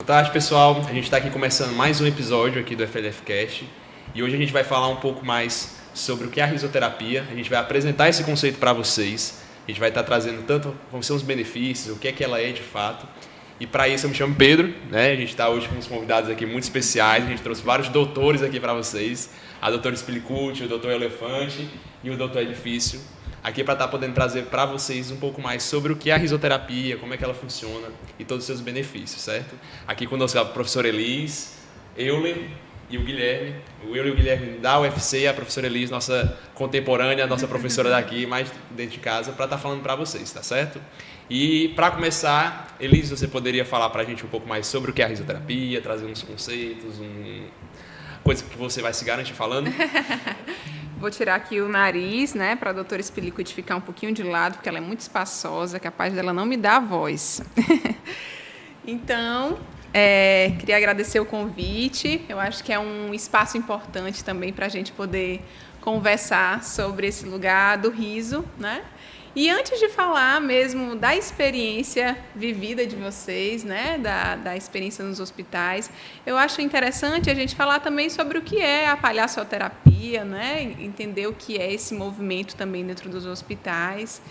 tarde, pessoal. A gente está aqui começando mais um episódio aqui do FLF Cast e hoje a gente vai falar um pouco mais sobre o que é a risoterapia. A gente vai apresentar esse conceito para vocês. A gente vai estar trazendo tanto como são os benefícios, o que é que ela é de fato. E para isso eu me chamo Pedro, né? A gente está hoje com uns convidados aqui muito especiais. A gente trouxe vários doutores aqui para vocês. A doutora Spilicucci, o doutor Elefante e o doutor Edifício. Aqui para estar podendo trazer para vocês um pouco mais sobre o que é a risoterapia, como é que ela funciona e todos os seus benefícios, certo? Aqui conosco a professora Elis, Euler e o Guilherme. O Euler e o Guilherme da UFC e a professora Elis, nossa contemporânea, nossa professora daqui, mais dentro de casa, para estar falando para vocês, tá certo? E para começar, Elis, você poderia falar para a gente um pouco mais sobre o que é a risoterapia, trazer uns conceitos, coisa que você vai se garantir falando? Vou tirar aqui o nariz, né, para a doutora Spilicucci ficar um pouquinho de lado, porque ela é muito espaçosa, capaz dela não me dar a voz. Então, queria agradecer o convite. Eu acho que é um espaço importante também para a gente poder conversar sobre esse lugar do riso, né? E antes de falar mesmo da experiência vivida de vocês, né, da experiência nos hospitais, eu acho interessante a gente falar também sobre o que é a palhaçoterapia, né, entender o que é esse movimento também dentro dos hospitais.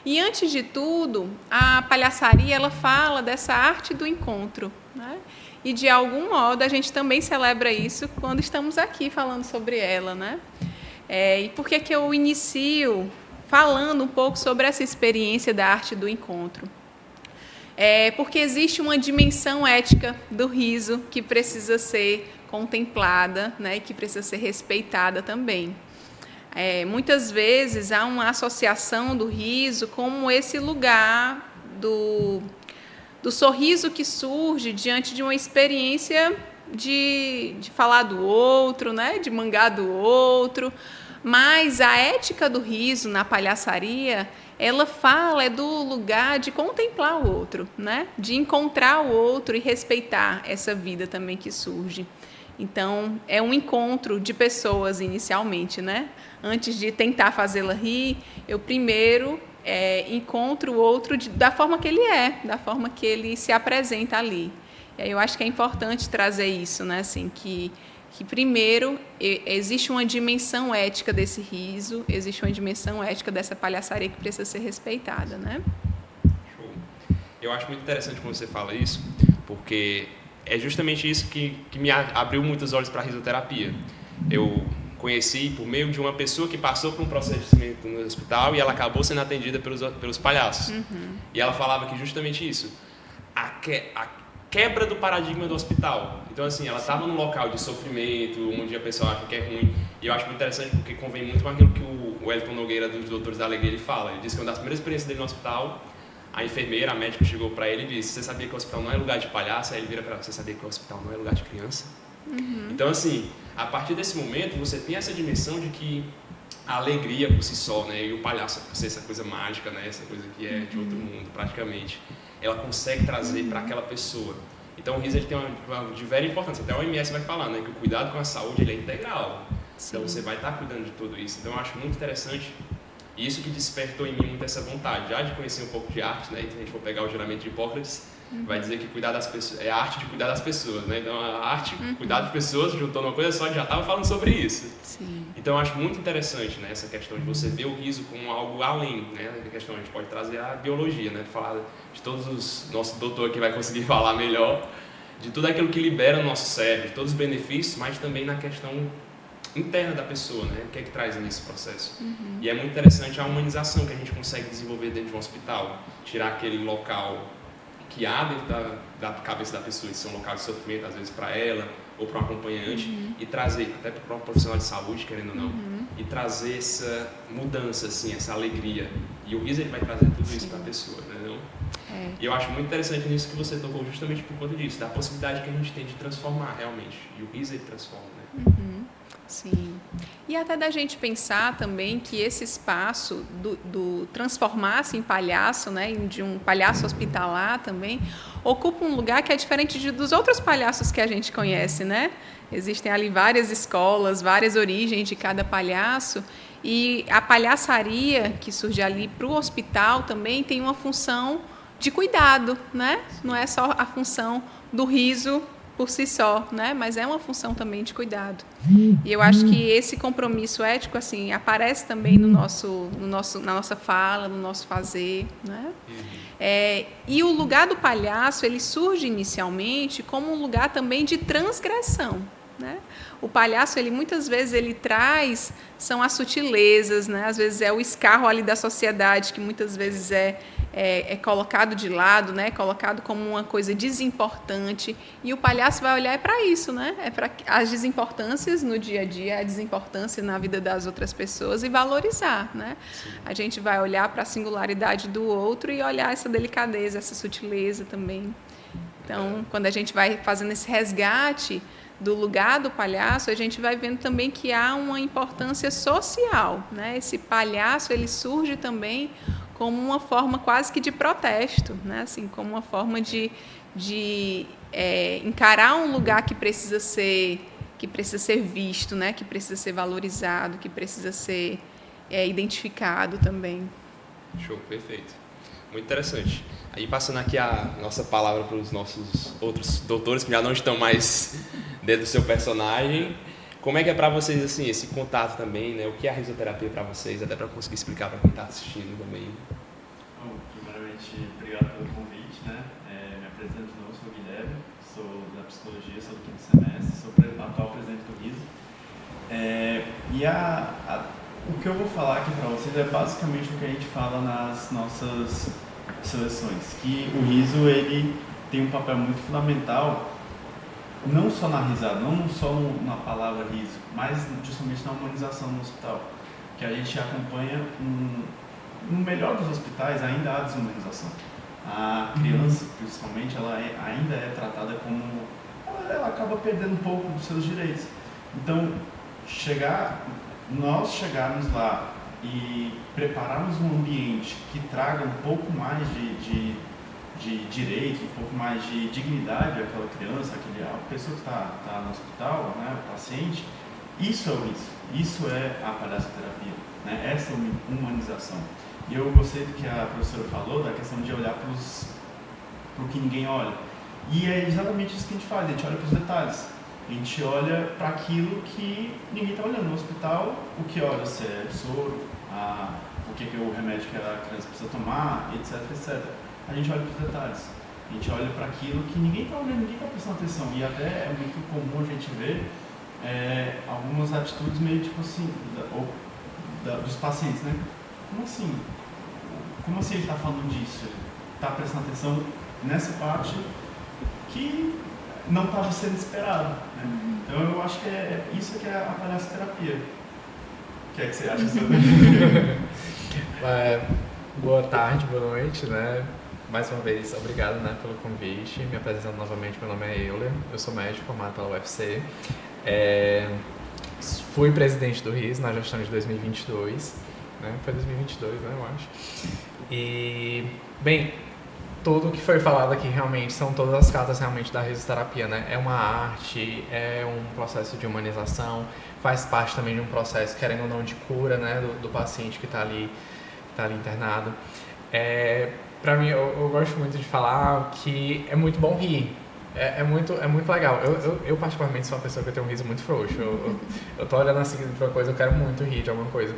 E antes de tudo, a palhaçaria ela fala dessa arte do encontro, né? E de algum modo a gente também celebra isso quando estamos aqui falando sobre ela, né? E por que eu inicio falando um pouco sobre essa experiência da arte do encontro? Porque existe uma dimensão ética do riso que precisa ser contemplada, né, e que precisa ser respeitada também. Muitas vezes há uma associação do riso como esse lugar do sorriso que surge diante de uma experiência de falar do outro, né, de mangar do outro. Mas a ética do riso na palhaçaria, ela fala do lugar de contemplar o outro, né? De encontrar o outro e respeitar essa vida também que surge. Então, é um encontro de pessoas inicialmente, né? Antes de tentar fazê-la rir, eu primeiro encontro o outro da forma que ele é, da forma que ele se apresenta ali. E aí eu acho que é importante trazer isso, né? Assim, que primeiro existe uma dimensão ética desse riso, existe uma dimensão ética dessa palhaçaria que precisa ser respeitada, né? Show. Eu acho muito interessante quando você fala isso, porque é justamente isso que me abriu muitos olhos para a risoterapia. Eu conheci por meio de uma pessoa que passou por um procedimento no hospital e ela acabou sendo atendida pelos palhaços. Uhum. E ela falava que justamente isso, a quebra do paradigma do hospital. Então, assim, ela estava num local de sofrimento, onde a pessoa acha que é ruim. E eu acho muito interessante porque convém muito com aquilo que o Wellington Nogueira, dos Doutores da Alegria, ele fala. Ele disse que uma das primeiras experiências dele no hospital, a enfermeira, a médica, chegou para ele e disse: você sabia que o hospital não é lugar de palhaço? Aí ele vira para ela: você sabia que o hospital não é lugar de criança? Uhum. Então, assim, a partir desse momento, você tem essa dimensão de que a alegria por si só, né, e o palhaço por ser essa coisa mágica, né, essa coisa que é de outro mundo, praticamente, ela consegue trazer para aquela pessoa. Então, o riso ele tem uma de vera importância. Até a OMS vai falar, né, que o cuidado com a saúde ele é integral. Sim. Então, você vai estar cuidando de tudo isso. Então, eu acho muito interessante. E isso que despertou em mim muito essa vontade, já de conhecer um pouco de arte, né? E se a gente for pegar o juramento de Hipócrates, vai dizer que cuidar das pessoas é a arte de cuidar das pessoas, né? Então, a arte de cuidar das pessoas, juntou numa coisa só, já estava falando sobre isso. Sim. Então, eu acho muito interessante, né, essa questão de você ver o riso como algo além, né? A questão, a gente pode trazer a biologia, né? Falar de todos os... Nosso doutor aqui vai conseguir falar melhor de tudo aquilo que libera no nosso cérebro, de todos os benefícios, mas também na questão interna da pessoa, né? O que é que traz nesse processo. Uhum. E é muito interessante a humanização que a gente consegue desenvolver dentro de um hospital, tirar aquele local que há dentro da cabeça da pessoa, de ser um local de sofrimento, às vezes para ela ou para um acompanhante, e trazer, até para um profissional de saúde, querendo ou não, e trazer essa mudança, assim, essa alegria. E o riso ele vai trazer tudo isso para a pessoa, né? Não? E eu acho muito interessante nisso que você tocou, justamente por conta disso, da possibilidade que a gente tem de transformar realmente. E o riso ele transforma, né? Uhum. Sim. E até da gente pensar também que esse espaço do transformar-se em palhaço, né, de um palhaço hospitalar também, ocupa um lugar que é diferente dos outros palhaços que a gente conhece, né? Existem ali várias escolas, várias origens de cada palhaço, e a palhaçaria que surge ali para o hospital também tem uma função de cuidado, né? Não é só a função do riso por si só, né? Mas é uma função também de cuidado. E eu acho que esse compromisso ético, assim, aparece também na nossa fala, no nosso fazer, né? E o lugar do palhaço, ele surge inicialmente como um lugar também de transgressão, né? O palhaço, muitas vezes, ele traz, são as sutilezas, né? Às vezes é o escarro ali da sociedade, que muitas vezes é colocado de lado, né? Colocado como uma coisa desimportante. E o palhaço vai olhar para isso, né? É para as desimportâncias no dia a dia, a desimportância na vida das outras pessoas e valorizar, né? Sim. A gente vai olhar para a singularidade do outro e olhar essa delicadeza, essa sutileza também. Então, quando a gente vai fazendo esse resgate do lugar do palhaço, a gente vai vendo também que há uma importância social, né? Esse palhaço, ele surge também como uma forma quase que de protesto, né? Assim, como uma forma de encarar um lugar que precisa ser visto, né? Que precisa ser valorizado, que precisa ser identificado também. Show, perfeito. Muito interessante. Aí, passando aqui a nossa palavra para os nossos outros doutores que já não estão mais dentro do seu personagem, como é que é para vocês assim, esse contato também, né? O que é a risoterapia para vocês, até para conseguir explicar para quem está assistindo também? Bom, primeiramente, obrigado pelo convite, né? Me apresento de novo, sou o Guilherme, sou da psicologia, sou do 5º semestre, sou atual presidente do RISO. O que eu vou falar aqui para vocês é basicamente o que a gente fala nas nossas seleções, que o riso ele tem um papel muito fundamental, não só na risada, não só na palavra riso, mas justamente na humanização no hospital, que a gente acompanha no melhor dos hospitais ainda há desumanização. A criança, principalmente, ela ainda é tratada como ela acaba perdendo um pouco dos seus direitos. Então, nós chegarmos lá e prepararmos um ambiente que traga um pouco mais de direito, um pouco mais de dignidade àquela criança, a pessoa que está no hospital, né, o paciente, isso é o risco, isso é a palhaçoterapia, né, essa humanização. E eu gostei do que a professora falou, da questão de olhar para o que ninguém olha. E é exatamente isso que a gente faz, a gente olha para os detalhes. A gente olha para aquilo que ninguém está olhando. No hospital, o que olha se é o soro, o que é o remédio que a criança precisa tomar, etc, etc. A gente olha para os detalhes. A gente olha para aquilo que ninguém está olhando, ninguém está prestando atenção. E até é muito comum a gente ver algumas atitudes meio tipo assim, dos pacientes, né? Como assim? Como assim ele está falando disso? Ele está prestando atenção nessa parte que não estava sendo esperado, né? Então eu acho que isso que é a palhaçoterapia. O que é que você acha sobre isso? Boa tarde, boa noite, né? Mais uma vez, obrigado, né, pelo convite. Me apresentando novamente, meu nome é Euler, eu sou médico formado pela UFC. Fui presidente do RIS na gestão de 2022, né? Foi 2022, né, eu acho. E, bem, tudo que foi falado aqui realmente são todas as cartas realmente da risoterapia, né? É uma arte, é um processo de humanização, faz parte também de um processo, querendo ou não, de cura, né, do paciente que está ali internado. Para mim, eu gosto muito de falar que é muito bom rir. É muito legal. Eu particularmente sou uma pessoa que tem um riso muito frouxo. Eu tô olhando assim pra uma coisa, eu quero muito rir de alguma coisa.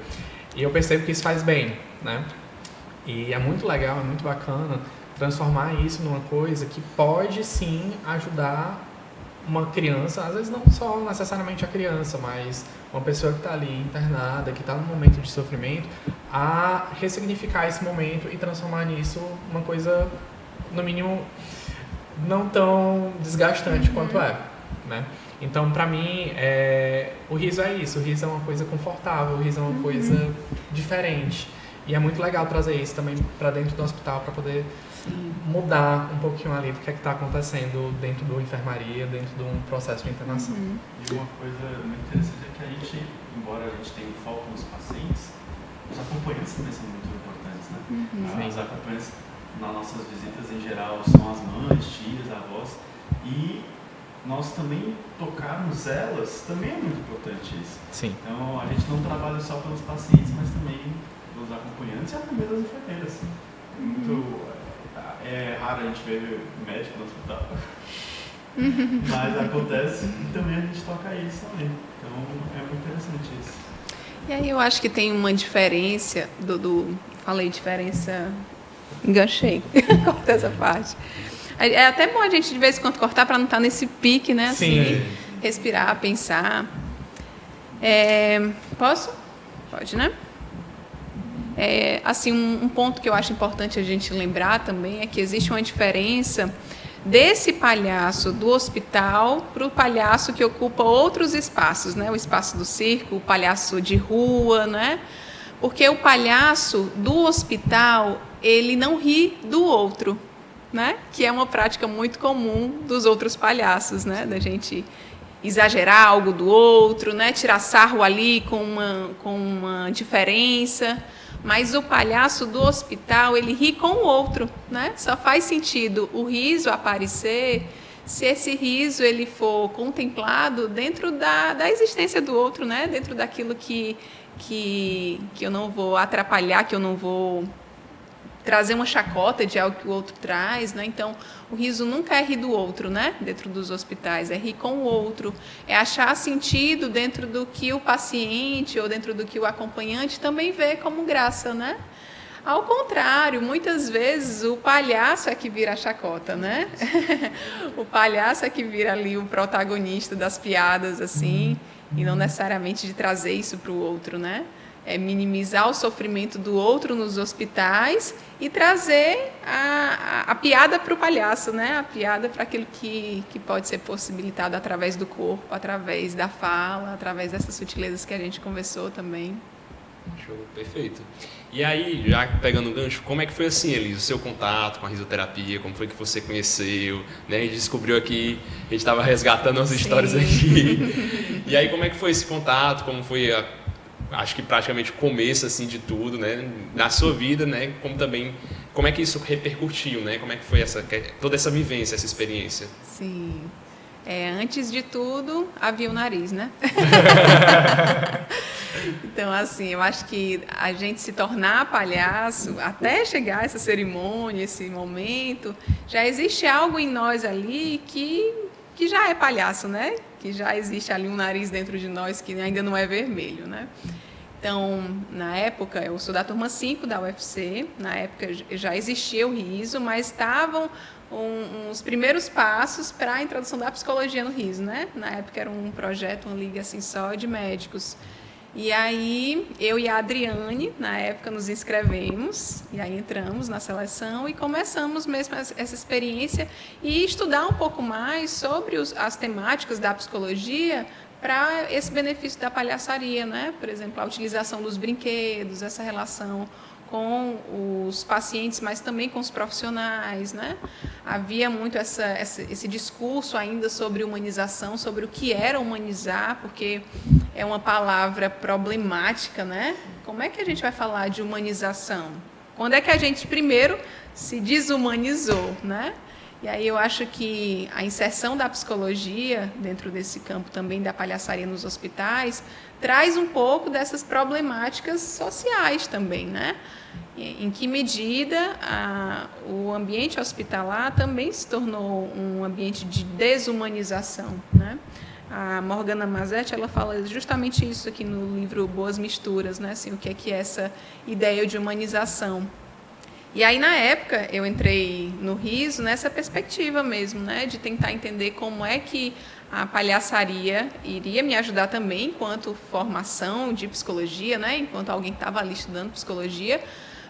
E eu percebo que isso faz bem, né? E é muito legal, é muito bacana transformar isso numa coisa que pode sim ajudar uma criança, às vezes não só necessariamente a criança, mas uma pessoa que está ali internada, que está num momento de sofrimento, a ressignificar esse momento e transformar nisso uma coisa, no mínimo, não tão desgastante quanto né? Então, para mim, o riso é isso, o riso é uma coisa confortável, o riso é uma coisa diferente. E é muito legal trazer isso também para dentro do hospital, para poder mudar um pouquinho ali do que é que está acontecendo dentro da enfermaria, dentro de um processo de internação. E uma coisa muito interessante é que a gente, embora a gente tenha um foco nos pacientes, os acompanhantes também são muito importantes, né? Os acompanhantes nas nossas visitas em geral são as mães, tias, avós, e nós também tocarmos elas também é muito importante isso. Sim. Então a gente não trabalha só pelos pacientes, mas também pelos acompanhantes e até mesmo das enfermeiras. É raro a gente ver médico no hospital. Mas acontece e também a gente toca isso também. Então é muito interessante isso. E aí eu acho que tem uma diferença falei diferença, enganchei, corta essa parte. É até bom a gente de vez em quando cortar para não estar nesse pique, né? Assim, Sim. respirar, pensar. Posso? Pode, né? Assim, um ponto que eu acho importante a gente lembrar também é que existe uma diferença desse palhaço do hospital para o palhaço que ocupa outros espaços, né? O espaço do circo, o palhaço de rua, né? Porque o palhaço do hospital, ele não ri do outro, né? Que é uma prática muito comum dos outros palhaços, né? Da gente exagerar algo do outro, né? Tirar sarro ali com uma diferença. Mas o palhaço do hospital, ele ri com o outro, né? Só faz sentido o riso aparecer se esse riso ele for contemplado dentro da existência do outro, né? Dentro daquilo que eu não vou atrapalhar, que eu não vou trazer uma chacota de algo que o outro traz, né? Então, o riso nunca é rir do outro, né? Dentro dos hospitais, é rir com o outro, é achar sentido dentro do que o paciente ou dentro do que o acompanhante também vê como graça, né? Ao contrário, muitas vezes o palhaço é que vira a chacota, né? O palhaço é que vira ali o protagonista das piadas, assim, e não necessariamente de trazer isso para o outro, né? É minimizar o sofrimento do outro nos hospitais e trazer a piada para o palhaço, né? A piada para aquilo que pode ser possibilitado através do corpo, através da fala, através dessas sutilezas que a gente conversou também. Show, perfeito. E aí, já pegando o gancho, como é que foi assim, Elisa, o seu contato com a risoterapia? Como foi que você conheceu? Né? A gente descobriu aqui, a gente estava resgatando as histórias aqui. E aí, como é que foi esse contato? Como foi acho que praticamente o começo assim de tudo, né, na sua vida, né, como é que isso repercutiu, né, como é que foi toda essa vivência, essa experiência? Sim, antes de tudo havia o nariz, né? Então, assim, eu acho que a gente se tornar palhaço, até chegar a essa cerimônia, esse momento, já existe algo em nós ali que já é palhaço, né? Que já existe ali um nariz dentro de nós que ainda não é vermelho, né? Então, na época, eu sou da turma 5 da UFC, na época já existia o riso, mas estavam os primeiros passos para a introdução da psicologia no riso, né? Na época era um projeto, uma liga assim só de médicos. E aí, eu e a Adriane, na época, nos inscrevemos, e aí entramos na seleção e começamos mesmo essa experiência e estudar um pouco mais sobre as temáticas da psicologia para esse benefício da palhaçaria, né? Por exemplo, a utilização dos brinquedos, essa relação com os pacientes, mas também com os profissionais, né? Havia muito esse discurso ainda sobre humanização, sobre o que era humanizar, porque é uma palavra problemática, né? Como é que a gente vai falar de humanização? Quando é que a gente primeiro se desumanizou, né? E aí eu acho que a inserção da psicologia dentro desse campo também da palhaçaria nos hospitais traz um pouco dessas problemáticas sociais também, né? Em que medida o ambiente hospitalar também se tornou um ambiente de desumanização, né? A Morgana Mazetti, ela fala justamente isso aqui no livro Boas Misturas, né? Assim, o que é essa ideia de humanização. E aí, na época, eu entrei no riso nessa perspectiva mesmo, né? De tentar entender como é que a palhaçaria iria me ajudar também enquanto formação de psicologia, né? Enquanto alguém que estava ali estudando psicologia,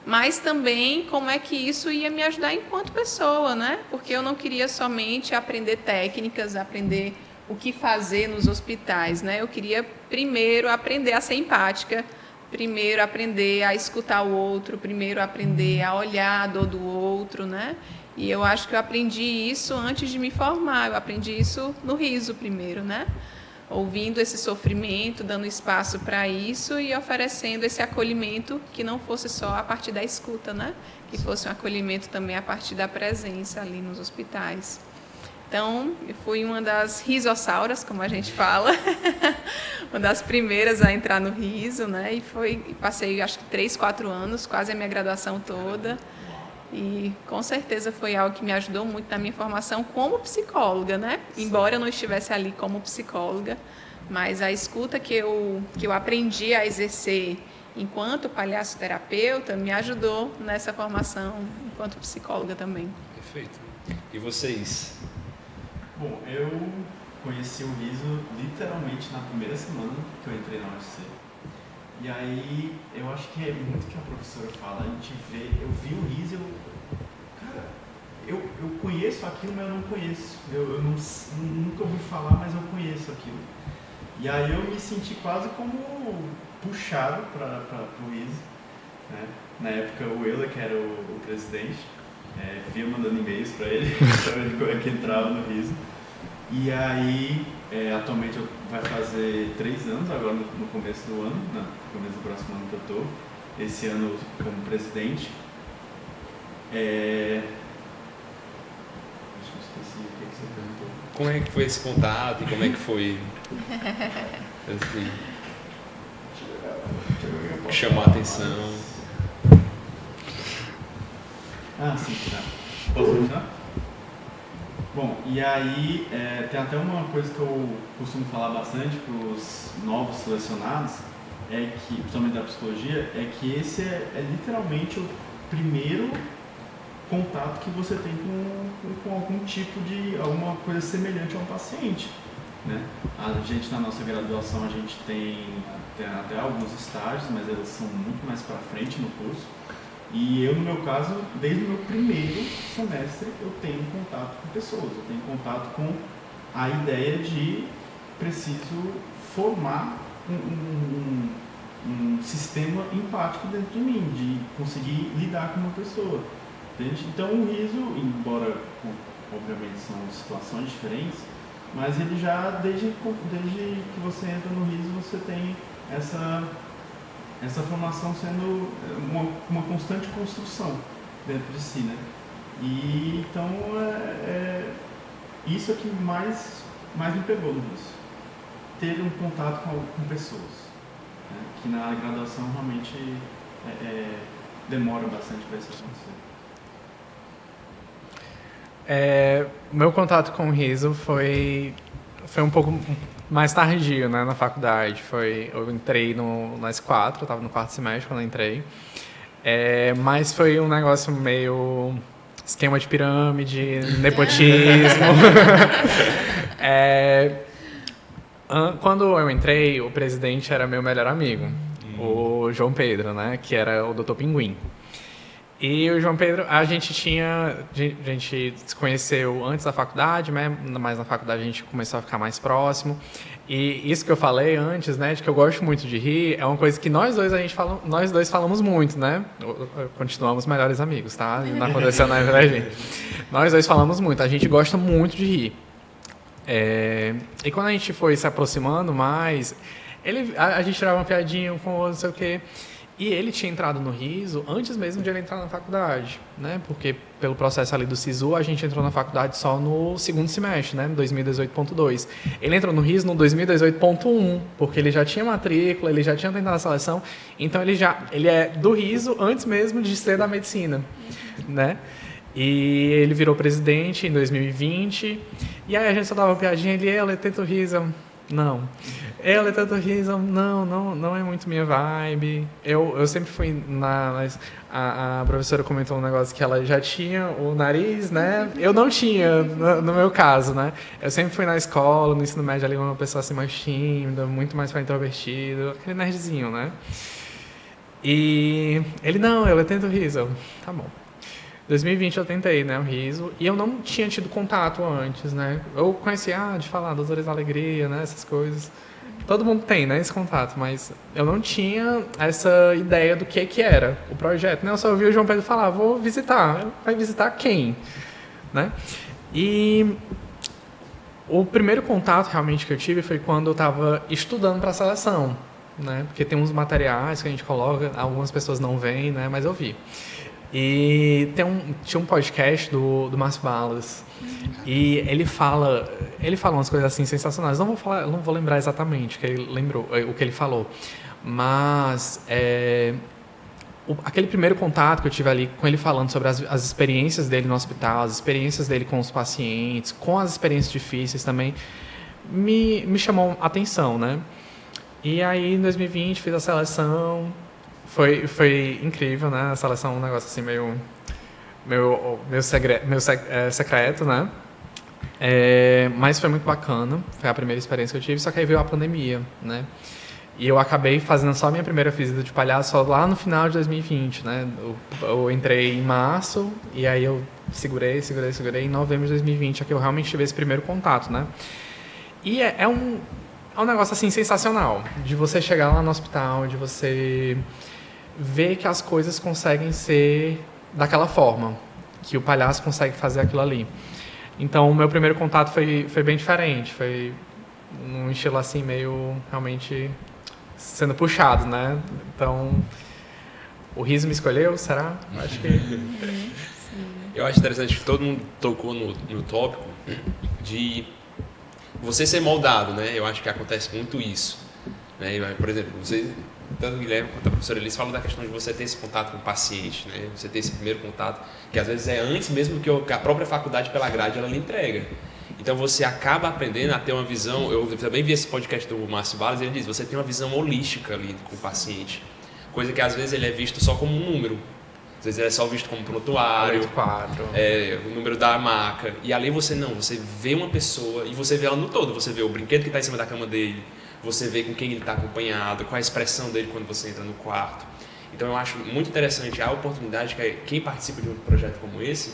mas também como é que isso ia me ajudar enquanto pessoa, né? Porque eu não queria somente aprender técnicas, aprender o que fazer nos hospitais, né? Eu queria primeiro aprender a ser empática, primeiro aprender a escutar o outro, primeiro aprender a olhar a dor do outro, né? E eu acho que eu aprendi isso antes de me formar, eu aprendi isso no riso primeiro, né? Ouvindo esse sofrimento, dando espaço para isso e oferecendo esse acolhimento que não fosse só a partir da escuta, né? Que fosse um acolhimento também a partir da presença ali nos hospitais. Então, eu fui uma das risossauras, como a gente fala, uma das primeiras a entrar no riso, né? E passei, acho que 3, 4 anos, quase a minha graduação toda. E com certeza foi algo que me ajudou muito na minha formação como psicóloga, né? Embora eu não estivesse ali como psicóloga, mas a escuta que eu aprendi a exercer enquanto palhaço-terapeuta me ajudou nessa formação enquanto psicóloga também. Perfeito. E vocês? Bom, eu conheci o riso literalmente na primeira semana que eu entrei na UFC. E aí, eu acho que é muito o que a professora fala, a gente vê, eu vi o riso, eu conheço aquilo, mas eu não conheço. Eu nunca ouvi falar, mas eu conheço aquilo. E aí eu me senti quase como puxado para o riso, né? Na época o Euler, que era o presidente, via mandando e-mails para ele, sabendo como é que entrava no riso. E aí, atualmente vai fazer 3 anos, agora no começo do ano, no começo do próximo ano que eu estou, esse ano como presidente. Acho que eu esqueci o que você perguntou. Como é que foi esse contato e como é que foi, assim, chamou a atenção? Ah, sim, tá. Posso continuar? Bom, e aí tem até uma coisa que eu costumo falar bastante para os novos selecionados, principalmente da psicologia, é que esse é literalmente o primeiro contato que você tem com algum tipo de, alguma coisa semelhante a um paciente, né? A gente, na nossa graduação, a gente tem até alguns estágios, mas eles são muito mais para frente no curso. E eu, no meu caso, desde o meu primeiro semestre, eu tenho contato com pessoas, eu tenho contato com a ideia de preciso formar um sistema empático dentro de mim, de conseguir lidar com uma pessoa. Entende? Então o riso, embora obviamente são situações diferentes, mas ele já, desde que você entra no riso, você tem essa formação sendo uma constante construção dentro de si, né? E então isso é que mais me pegou no riso. Ter um contato com pessoas, né? Que na graduação realmente demora bastante para isso acontecer. Meu contato com o riso foi um pouco mais tardio, né, na faculdade. Eu entrei na S4, eu estava no 4º semestre quando eu entrei. Mas foi um negócio meio esquema de pirâmide, nepotismo. Quando eu entrei, o presidente era meu melhor amigo, o João Pedro, né, que era o Dr. Pinguim. E o João Pedro, a gente se conheceu antes da faculdade, né? Mas na faculdade a gente começou a ficar mais próximo. E isso que eu falei antes, né, de que eu gosto muito de rir, é uma coisa que nós dois falamos muito, né? Continuamos melhores amigos, tá? Não aconteceu nada entre a gente. Nós dois falamos muito, a gente gosta muito de rir. E quando a gente foi se aproximando mais, a gente tirava uma piadinha com o outro, não sei o quê. E ele tinha entrado no riso antes mesmo de ele entrar na faculdade, né? Porque pelo processo ali do SISU, a gente entrou na faculdade só no 2º semestre, né? 2018.2. Ele entrou no riso no 2018.1, porque ele já tinha matrícula, ele já tinha tentado a seleção, então ele é do riso antes mesmo de ser da medicina, né? E ele virou presidente em 2020, e aí a gente só dava uma piadinha, ele tenta o riso, não. Ela é tanto riso, não é muito minha vibe. Eu sempre fui a professora comentou um negócio que ela já tinha o nariz, né? Eu não tinha, no meu caso, né? Eu sempre fui na escola, no ensino médio ali, uma pessoa assim mais tímida, muito mais para introvertido, aquele nerdzinho, né? E ela tenta o riso. Tá bom. 2020 eu tentei, né, o riso, e eu não tinha tido contato antes, né? Eu conhecia, de falar, Doutores da Alegria, né, essas coisas. Todo mundo tem, né, esse contato, mas eu não tinha essa ideia do que era o projeto, né? Eu só ouvi o João Pedro falar, vou visitar. Vai visitar quem? Né? E o primeiro contato realmente que eu tive foi quando eu estava estudando para a seleção, né? Porque tem uns materiais que a gente coloca, algumas pessoas não veem, né, mas eu vi. E tinha um podcast do Márcio Balas, e ele fala umas coisas assim sensacionais. Não vou lembrar exatamente o que ele falou, mas aquele primeiro contato que eu tive ali com ele falando sobre as experiências dele no hospital, as experiências dele com os pacientes, com as experiências difíceis também, me chamou a atenção, né? E aí, em 2020, fiz a seleção. Foi incrível, né? A seleção é um negócio assim secreto, né? Mas foi muito bacana. Foi a primeira experiência que eu tive, só que aí veio a pandemia, né? E eu acabei fazendo só a minha primeira visita de palhaço só lá no final de 2020, né? Eu entrei em março e aí eu segurei. Em novembro de 2020 é que eu realmente tive esse primeiro contato, né? E é um negócio assim sensacional, de você chegar lá no hospital, de você ver que as coisas conseguem ser daquela forma, que o palhaço consegue fazer aquilo ali. Então, o meu primeiro contato foi bem diferente, foi num estilo assim meio realmente sendo puxado, né? Então, o riso me escolheu, será? Acho que... Eu acho interessante que todo mundo tocou no tópico de você ser moldado, né? Eu acho que acontece muito isso, né? Por exemplo, tanto o Guilherme quanto a professora Elis falam da questão de você ter esse contato com o paciente, né? Você ter esse primeiro contato, que às vezes é antes mesmo do que a própria faculdade pela grade ela lhe entrega. Então você acaba aprendendo a ter uma visão. Eu também vi esse podcast do Márcio Balas, ele diz, você tem uma visão holística ali com o paciente, coisa que às vezes ele é visto só como um número. Às vezes ele é só visto como prontuário, o número da maca. E ali você vê uma pessoa e você vê ela no todo. Você vê o brinquedo que está em cima da cama dele, você vê com quem ele está acompanhado, qual a expressão dele quando você entra no quarto. Então eu acho muito interessante a oportunidade que quem participa de um projeto como esse,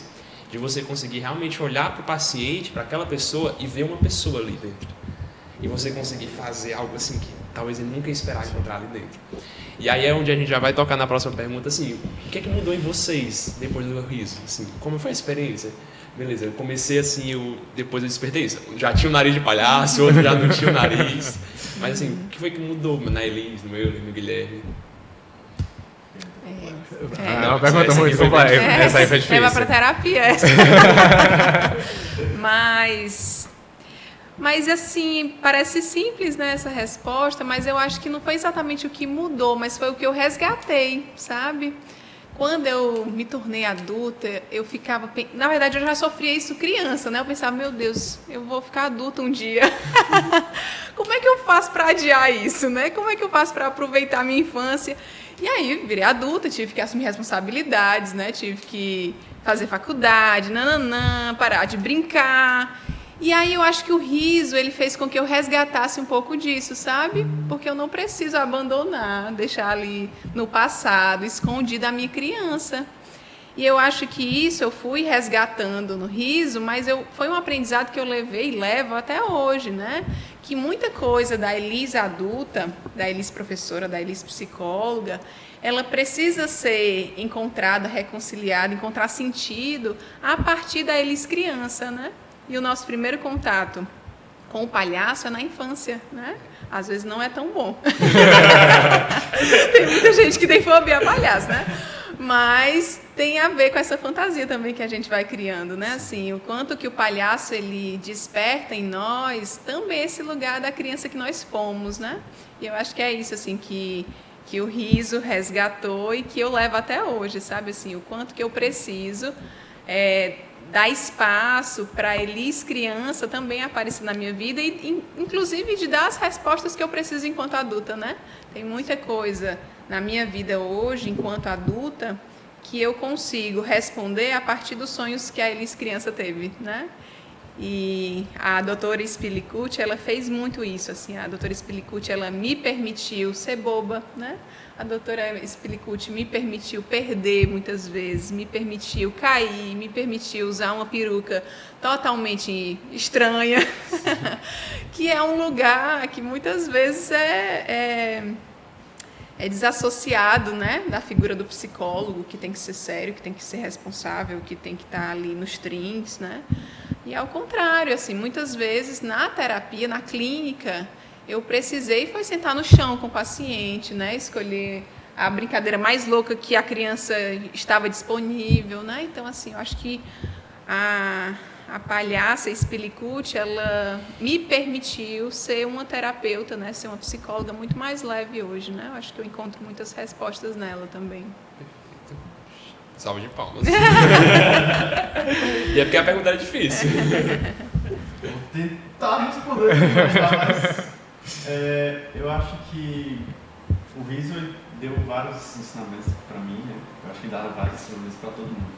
de você conseguir realmente olhar para o paciente, para aquela pessoa e ver uma pessoa ali dentro. E você conseguir fazer algo assim que talvez ele nunca esperar encontrar ali dentro. E aí é onde a gente já vai tocar na próxima pergunta, assim, o que é que mudou em vocês depois do riso? Assim, como foi a experiência? Beleza, eu comecei assim, depois eu despertei isso. Já tinha o nariz de palhaço, outro já não tinha o nariz. Mas assim, o que foi que mudou na Elis, no meu, no Guilherme? É uma pergunta muito complexa. Essa aí foi difícil. Leva pra terapia essa. Mas assim, parece simples, né, essa resposta, mas eu acho que não foi exatamente o que mudou, mas foi o que eu resgatei, sabe? Quando eu me tornei adulta, eu ficava... Na verdade, eu já sofria isso criança, né? Eu pensava, meu Deus, eu vou ficar adulta um dia. Como é que eu faço para adiar isso, né? Como é que eu faço para aproveitar a minha infância? E aí, virei adulta, tive que assumir responsabilidades, né? Tive que fazer faculdade, parar de brincar... E aí eu acho que o riso, ele fez com que eu resgatasse um pouco disso, sabe? Porque eu não preciso abandonar, deixar ali no passado, escondida a minha criança. E eu acho que isso eu fui resgatando no riso, mas foi um aprendizado que eu levei e levo até hoje, né? Que muita coisa da Elis adulta, da Elis professora, da Elis psicóloga, ela precisa ser encontrada, reconciliada, encontrar sentido a partir da Elis criança, né? E o nosso primeiro contato com o palhaço é na infância, né? Às vezes não é tão bom. Tem muita gente que tem fobia a palhaço, né? Mas tem a ver com essa fantasia também que a gente vai criando, né? Assim, o quanto que o palhaço, ele desperta em nós também esse lugar da criança que nós fomos, né? E eu acho que é isso, assim, que o riso resgatou e que eu levo até hoje, sabe? Assim, o quanto que eu preciso... dar espaço para a Elis criança também aparecer na minha vida e, inclusive, de dar as respostas que eu preciso enquanto adulta, né? Tem muita coisa na minha vida hoje, enquanto adulta, que eu consigo responder a partir dos sonhos que a Elis criança teve, né? E a doutora Spilicucci, ela fez muito isso, assim, a doutora Spilicucci, ela me permitiu ser boba, né? A doutora Spilicucci me permitiu perder muitas vezes, me permitiu cair, me permitiu usar uma peruca totalmente estranha, que é um lugar que muitas vezes é desassociado, né, da figura do psicólogo, que tem que ser sério, que tem que ser responsável, que tem que estar ali nos trinques, né? E ao contrário, assim, muitas vezes na terapia, na clínica, eu precisei foi sentar no chão com o paciente, né? Escolher a brincadeira mais louca que a criança estava disponível, né? Então, assim, eu acho que a palhaça Spilicucci, ela me permitiu ser uma terapeuta, né? Ser uma psicóloga muito mais leve hoje, né? Eu acho que eu encontro muitas respostas nela também. Salve de palmas. E é porque a pergunta era difícil. Vou tentar responder, mas eu acho que o Riso deu vários ensinamentos para mim, né? Eu acho que dá vários ensinamentos para todo mundo.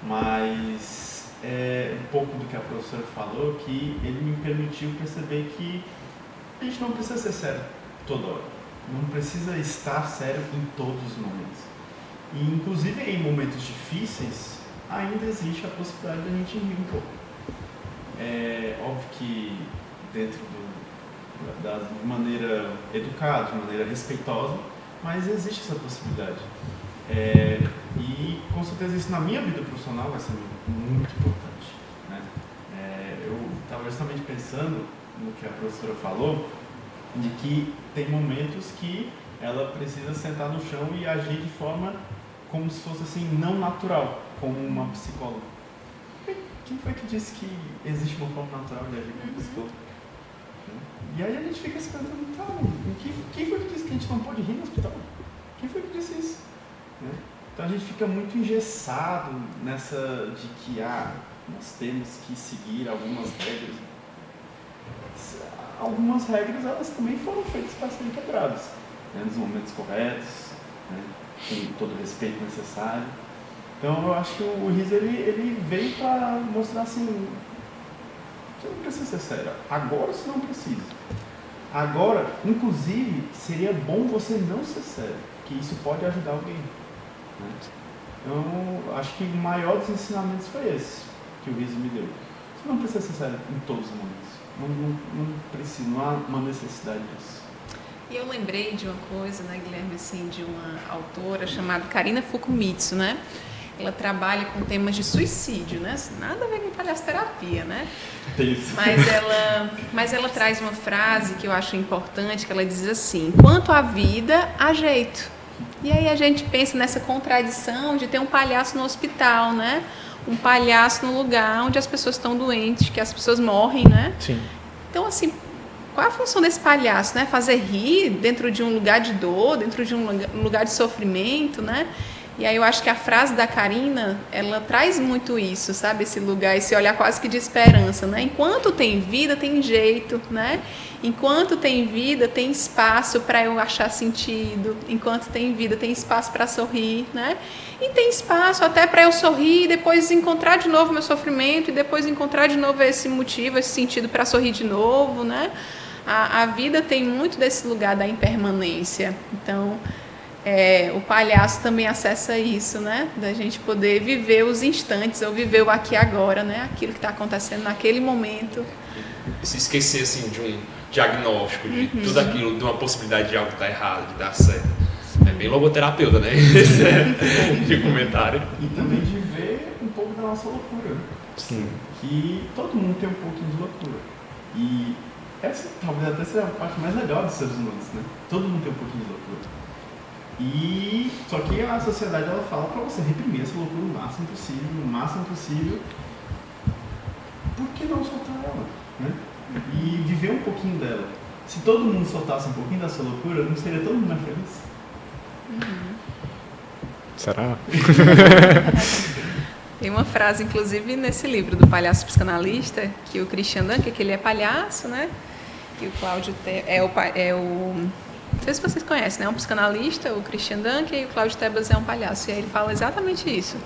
Mas um pouco do que a professora falou, que ele me permitiu perceber que a gente não precisa ser sério toda hora. Não precisa estar sério em todos os momentos. E, inclusive, em momentos difíceis, ainda existe a possibilidade de a gente rir um pouco. É óbvio que dentro de maneira educada, de maneira respeitosa, mas existe essa possibilidade. E, com certeza, isso na minha vida profissional vai ser muito importante, né? Eu estava justamente pensando no que a professora falou, de que tem momentos que ela precisa sentar no chão e agir de forma como se fosse assim, não natural, como uma psicóloga. Quem foi que disse que existe uma forma natural de agir como psicóloga? E aí a gente fica se perguntando, tá, quem foi que disse que a gente não pode rir no hospital? Quem foi que disse isso? Então a gente fica muito engessado nessa de que nós temos que seguir algumas regras. Algumas regras elas também foram feitas para serem quebradas, né, nos momentos corretos, né, com todo o respeito necessário. Então eu acho que o Riso ele veio para mostrar assim, você não precisa ser sério, agora você não precisa. Agora, inclusive, seria bom você não ser sério, que isso pode ajudar alguém, né? Então, acho que o maior dos ensinamentos foi esse, que o Riso me deu. Você não precisa ser sério em todos os momentos. Não precisa, não há uma necessidade disso. E eu lembrei de uma coisa, né, Guilherme, assim, de uma autora chamada Karina Fukumitsu, né? Ela trabalha com temas de suicídio, né? Nada a ver com palhaçoterapia, né? Isso. Mas ela traz uma frase que eu acho importante, que ela diz assim: quanto à vida, há jeito. E aí a gente pensa nessa contradição de ter um palhaço no hospital, né? Um palhaço no lugar onde as pessoas estão doentes, que as pessoas morrem, né? Sim. Então, assim, qual a função desse palhaço, né? Fazer rir dentro de um lugar de dor, dentro de um lugar de sofrimento, né? E aí eu acho que a frase da Karina, ela traz muito isso, sabe? Esse lugar, esse olhar quase que de esperança, né? Enquanto tem vida, tem jeito, né? Enquanto tem vida, tem espaço para eu achar sentido. Enquanto tem vida, tem espaço para sorrir, né? E tem espaço até para eu sorrir e depois encontrar de novo meu sofrimento e depois encontrar de novo esse motivo, esse sentido para sorrir de novo, né? A vida tem muito desse lugar da impermanência. Então, o palhaço também acessa isso, né? Da gente poder viver os instantes, ou viver o aqui e agora, né? Aquilo que está acontecendo naquele momento. E se esquecer, assim, de um diagnóstico, de tudo aquilo, de uma possibilidade de algo estar errado, de dar certo. É bem logoterapeuta, né? De comentário. E também de ver um pouco da nossa loucura. Sim. Que todo mundo tem um pouquinho de loucura. E essa talvez até seja a parte mais legal dos seres humanos, né? Todo mundo tem um pouquinho de loucura. E só que a sociedade ela fala para você reprimir essa loucura o máximo possível. Por que não soltar ela, né? E viver um pouquinho dela. Se todo mundo soltasse um pouquinho dessa loucura, não seria todo mundo mais feliz? Será? Tem uma frase, inclusive, nesse livro do Palhaço Psicanalista, que o Christian Dunker, que ele é palhaço, né? E o Cláudio não sei se vocês conhecem, né? É um psicanalista, o Christian Dunker, e o Cláudio Tebas é um palhaço. E aí ele fala exatamente isso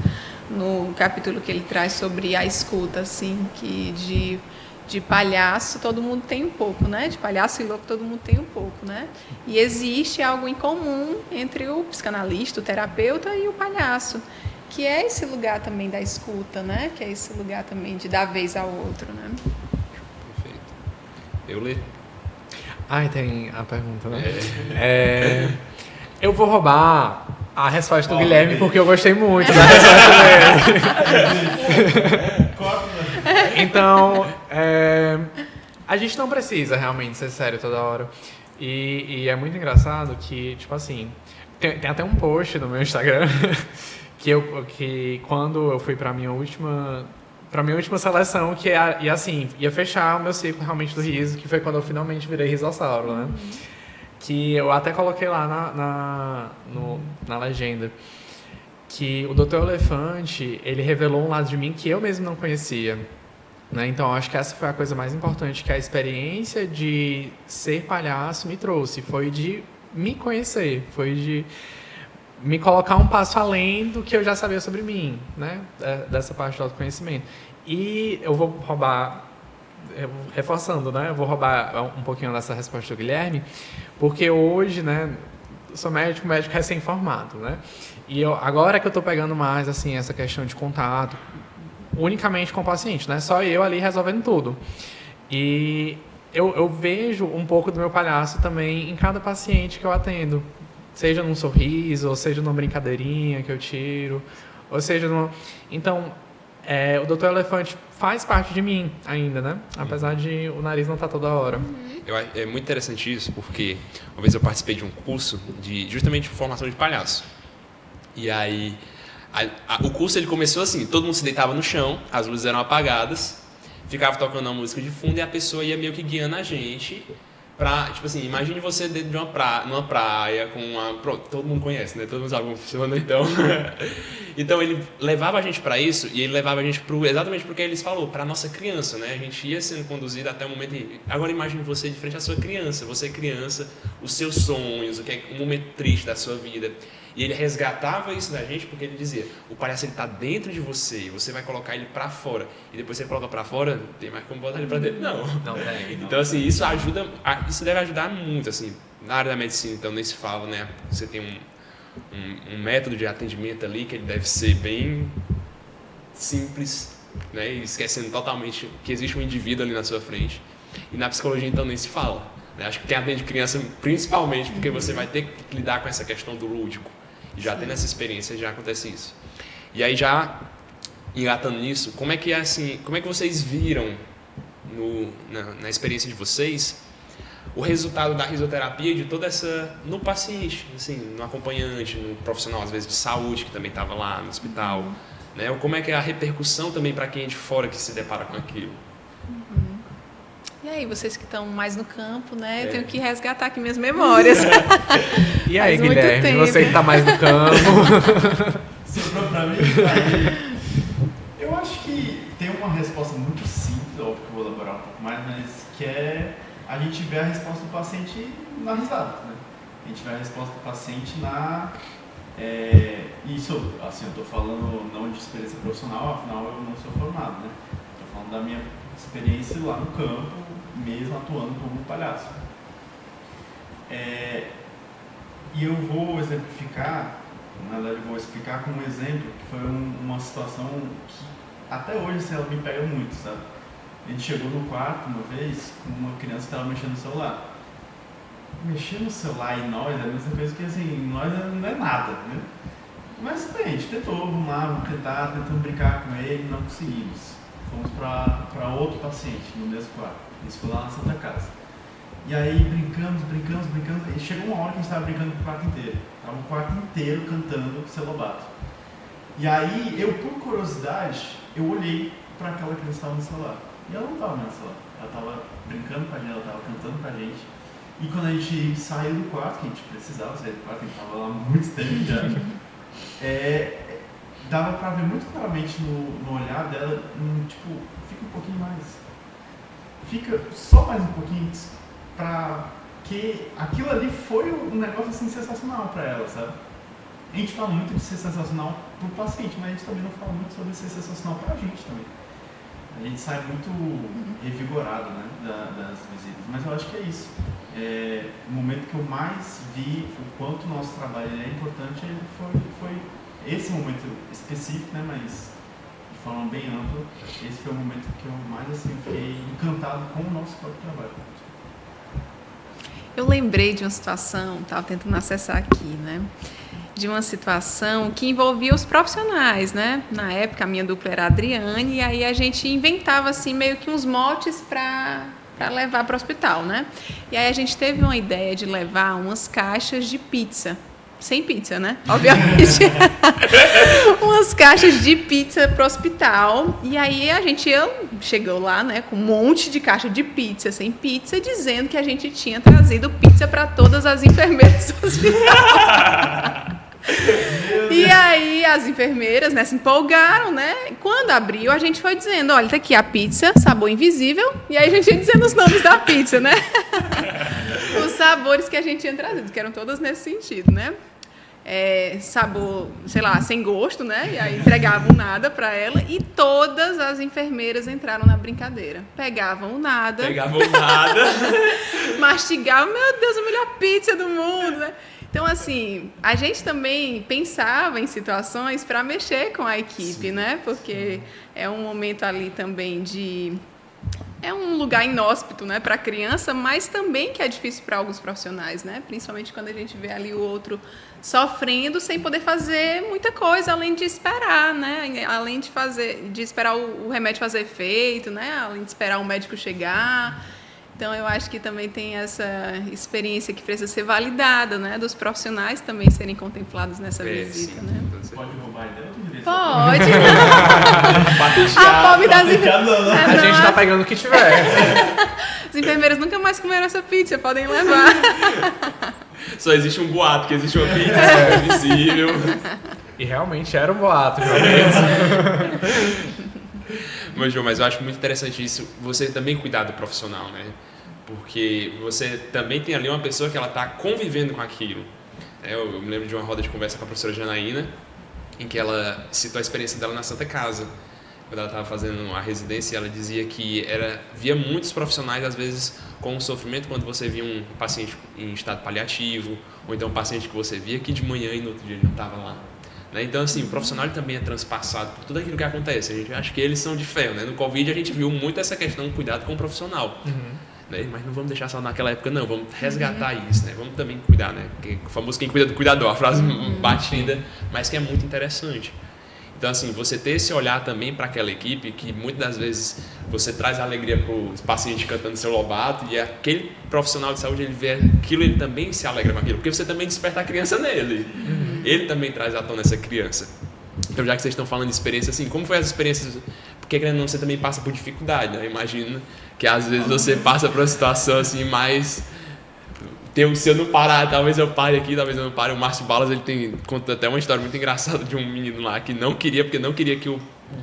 no capítulo que ele traz sobre a escuta, assim, que de palhaço todo mundo tem um pouco, né? De palhaço e louco todo mundo tem um pouco, né? E existe algo em comum entre o psicanalista, o terapeuta e o palhaço, que é esse lugar também da escuta, né? Que é esse lugar também de dar vez ao outro, né? Perfeito. Eu leio. Tem a pergunta, né? Eu vou roubar a resposta do Guilherme, porque eu gostei muito da resposta dele. Então, a gente não precisa realmente ser sério toda hora. E é muito engraçado que, tipo assim, tem até um post no meu Instagram que quando eu fui pra minha última pra minha última seleção, que e assim, ia fechar o meu ciclo realmente do riso, que foi quando eu finalmente virei risossauro, né? Que eu até coloquei lá na legenda, que o Dr. Elefante, ele revelou um lado de mim que eu mesmo não conhecia, né? Então, eu acho que essa foi a coisa mais importante que a experiência de ser palhaço me trouxe, foi de me conhecer, foi de me colocar um passo além do que eu já sabia sobre mim, né? Dessa parte do autoconhecimento. E eu vou roubar, reforçando, né? Eu vou roubar um pouquinho dessa resposta do Guilherme, porque hoje, né, sou médico recém-formado, né? E agora que eu estou pegando mais, assim, essa questão de contato, unicamente com o paciente, né? Só eu ali resolvendo tudo. E eu vejo um pouco do meu palhaço também em cada paciente que eu atendo. Seja num sorriso, ou seja numa brincadeirinha que eu tiro, ou seja numa... Então, o Dr. Elefante faz parte de mim ainda, né? Apesar de o nariz não estar toda hora. É muito interessante isso, porque uma vez eu participei de um curso justamente de formação de palhaço. E aí, o curso ele começou assim, todo mundo se deitava no chão, as luzes eram apagadas, ficava tocando uma música de fundo e a pessoa ia meio que guiando a gente pra, tipo assim, imagine você dentro de numa praia com pronto, todo mundo conhece, né? Todo mundo sabe como funciona, então. Então ele levava a gente pra isso e ele levava a gente exatamente porque ele falou, pra nossa criança, né? A gente ia sendo conduzido até o momento agora imagine você de frente à sua criança, você criança, os seus sonhos, o que é um momento triste da sua vida. E ele resgatava isso da gente porque ele dizia, o palhaço ele tá dentro de você, você vai colocar ele pra fora. E depois você coloca pra fora, não tem mais como botar ele pra dentro, não. Não tem. Então, assim, isso deve ajudar muito, assim, na área da medicina, então, nem se fala, né? Você tem um método de atendimento ali que ele deve ser bem simples, né? E esquecendo totalmente que existe um indivíduo ali na sua frente. E na psicologia, então, nem se fala. Né? Acho que tem atendimento de criança, principalmente porque você vai ter que lidar com essa questão do lúdico. E já tendo essa experiência, já acontece isso. E aí, já engatando nisso, como é que vocês viram na experiência de vocês o resultado da risoterapia de toda essa no paciente, assim, no acompanhante, no profissional às vezes de saúde que também estava lá no hospital, né? Ou como é que é a repercussão também para quem é de fora que se depara com aquilo? E aí, vocês que estão mais no campo, né? Eu tenho que resgatar aqui minhas memórias. E aí, Faz muito Guilherme, tempo. você que está mais no campo? Sobrou pra mim? Eu acho que tem uma resposta muito simples, óbvio que eu vou elaborar um pouco mais, mas que é a gente vê a resposta do paciente na risada, né? A gente vê a resposta do paciente isso, assim, eu tô falando não de experiência profissional, afinal eu não sou formado, né? Tô falando da minha experiência lá no campo, mesmo atuando como palhaço. E eu vou exemplificar, na verdade eu vou explicar como exemplo, que foi uma situação que até hoje assim, ela me pega muito, sabe? A gente chegou no quarto uma vez com uma criança que estava mexendo no celular. Mexer no celular e nós é a mesma coisa que assim, nós não é nada, né? Mas bem, a gente tentou, vamos lá, tentamos brincar com ele, não conseguimos. Fomos para outro paciente no mesmo quarto. Isso foi lá na Santa Casa. E aí brincamos. E chegou uma hora que a gente estava brincando com o quarto inteiro. Estava o quarto inteiro cantando Celobato. E aí, eu por curiosidade, eu olhei para aquela criança que estava no celular. E ela não estava no celular. Ela estava brincando com a gente, ela estava cantando com a gente. E quando a gente saiu do quarto, que a gente precisava sair do quarto, a gente estava lá há muito tempo já, dava para ver muito claramente no olhar dela, tipo, fica um pouquinho mais. Fica só mais um pouquinho, para que aquilo ali foi um negócio assim sensacional para ela, sabe? A gente fala muito de ser sensacional para o paciente, mas a gente também não fala muito sobre ser sensacional para a gente também. A gente sai muito revigorado, né, das visitas, mas eu acho que é isso. O momento que eu mais vi o quanto o nosso trabalho é importante foi esse momento específico, né, mas de forma bem ampla, esse foi o momento que eu mais assim, fiquei encantado com o nosso próprio trabalho. Eu lembrei de uma situação, estava tentando acessar aqui, né? De uma situação que envolvia os profissionais, né? Na época, a minha dupla era a Adriane, e aí a gente inventava, assim, meio que uns motes para levar para o hospital, né? E aí a gente teve uma ideia de levar umas caixas de pizza, sem pizza, né? Obviamente. Umas caixas de pizza pro hospital. E aí a gente chegou lá, né, com um monte de caixa de pizza, sem pizza, dizendo que a gente tinha trazido pizza para todas as enfermeiras do hospital. E aí as enfermeiras, né, se empolgaram, né? E quando abriu, a gente foi dizendo, olha, tá aqui a pizza, sabor invisível. E aí a gente ia dizendo os nomes da pizza, né? Os sabores que a gente tinha trazido, que eram todos nesse sentido, né? Sabor, sei lá, sem gosto, né? E aí entregavam nada para ela e todas as enfermeiras entraram na brincadeira. Pegavam nada. Mastigavam, meu Deus, a melhor pizza do mundo, né? Então, assim, a gente também pensava em situações para mexer com a equipe, né? Porque é um momento ali também é um lugar inóspito, né, para a criança, mas também que é difícil para alguns profissionais, né? Principalmente quando a gente vê ali o outro sofrendo sem poder fazer muita coisa, além de esperar, né? Além de esperar o remédio fazer efeito, né? Além de esperar o médico chegar. Então, eu acho que também tem essa experiência que precisa ser validada, né? Dos profissionais também serem contemplados nessa visita, sim, né? Pode roubar a ideia? Pode. A pobre das enfermeiras. A gente tá pegando o que tiver. As enfermeiras nunca mais comeram essa pizza, podem levar. Só existe um boato que existe uma pizza invisível. E realmente era um boato, realmente. Mas eu acho muito interessante isso, você também cuidar do profissional, né? Porque você também tem ali uma pessoa que ela está convivendo com aquilo. Eu me lembro de uma roda de conversa com a professora Janaína, em que ela citou a experiência dela na Santa Casa. Quando ela estava fazendo a residência, ela dizia que via muitos profissionais, às vezes, com um sofrimento quando você via um paciente em estado paliativo, ou então um paciente que você via aqui de manhã e no outro dia ele não estava lá. Né? Então, assim, o profissional também é transpassado por tudo aquilo que acontece. A gente acha que eles são de ferro, né? No Covid a gente viu muito essa questão do cuidado com o profissional. Né? Mas não vamos deixar só naquela época, não. Vamos resgatar isso, né? Vamos também cuidar, né? Porque o famoso quem cuida do cuidador, a frase batida, mas que é muito interessante. Então, assim, você ter esse olhar também para aquela equipe, que muitas das vezes você traz alegria para o paciente cantando seu lobato, e aquele profissional de saúde, ele vê aquilo, ele também se alegra com aquilo, porque você também desperta a criança nele. Ele também traz à tona essa criança. Então, já que vocês estão falando de experiência, assim, como foi as experiências? Porque, querendo ou não, você também passa por dificuldade, né? Imagina que às vezes você passa por uma situação assim, mais... Se eu não parar, talvez eu pare aqui, talvez eu não pare. O Márcio Balas, ele conta até uma história muito engraçada de um menino lá que não queria, porque não queria que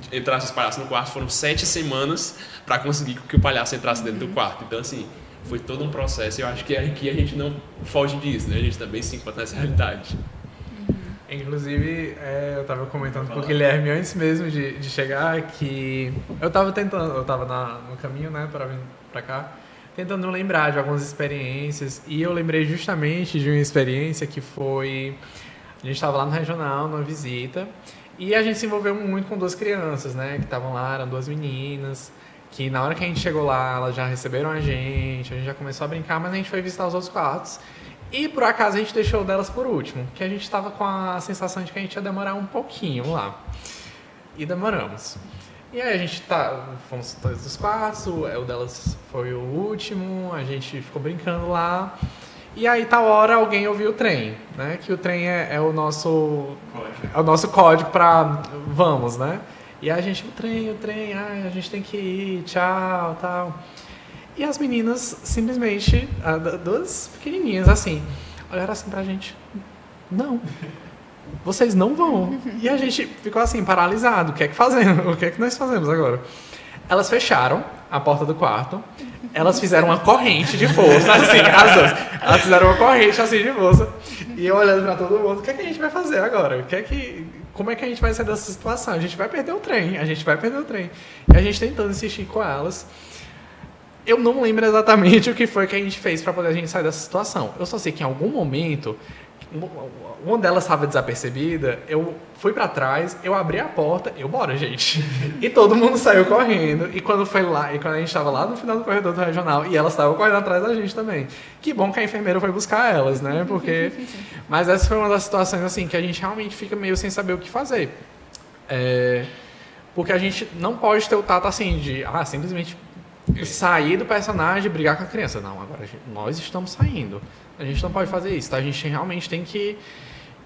entrasse os palhaços no quarto. Foram 7 semanas para conseguir que o palhaço entrasse dentro do quarto. Então, assim, foi todo um processo. Eu acho que aqui a gente não foge disso, né? A gente também se encontra nessa realidade. Inclusive, eu estava comentando com o Guilherme antes mesmo de chegar que eu estava no caminho, né, para vir para cá, tentando lembrar de algumas experiências, e eu lembrei justamente de uma experiência que foi... A gente estava lá no regional, numa visita, e a gente se envolveu muito com 2 crianças, né, que estavam lá, eram 2 meninas, que na hora que a gente chegou lá, elas já receberam a gente já começou a brincar, mas a gente foi visitar os outros quartos, e por acaso a gente deixou delas por último, que a gente estava com a sensação de que a gente ia demorar um pouquinho lá, e demoramos. E aí a gente fomos todos os quartos, o delas foi o último, a gente ficou brincando lá. E aí, tal hora, alguém ouviu o trem, né? Que o trem é o nosso código para vamos, né? E a gente, o trem, a gente tem que ir, tchau, tal. E as meninas, simplesmente, 2 pequenininhas, assim, olharam assim pra gente, não. Vocês não vão. E a gente ficou assim, paralisado. O que é que nós fazemos agora? Elas fecharam a porta do quarto. Elas fizeram uma corrente de força, assim, as 2. Elas fizeram uma corrente, assim, de força. E eu olhando pra todo mundo, o que é que a gente vai fazer agora? Como é que a gente vai sair dessa situação? A gente vai perder o trem. E a gente tentando insistir com elas. Eu não lembro exatamente o que foi que a gente fez pra poder a gente sair dessa situação. Eu só sei que em algum momento... Uma delas estava desapercebida, eu fui pra trás, eu abri a porta, bora, gente. E todo mundo saiu correndo. E quando a gente estava lá no final do corredor do regional, e elas estavam correndo atrás da gente também. Que bom que a enfermeira foi buscar elas, né? Mas essa foi uma das situações, assim, que a gente realmente fica meio sem saber o que fazer. Porque a gente não pode ter o tato, assim, de simplesmente sair do personagem e brigar com a criança. Não, agora nós estamos saindo. A gente não pode fazer isso, tá? A gente realmente tem que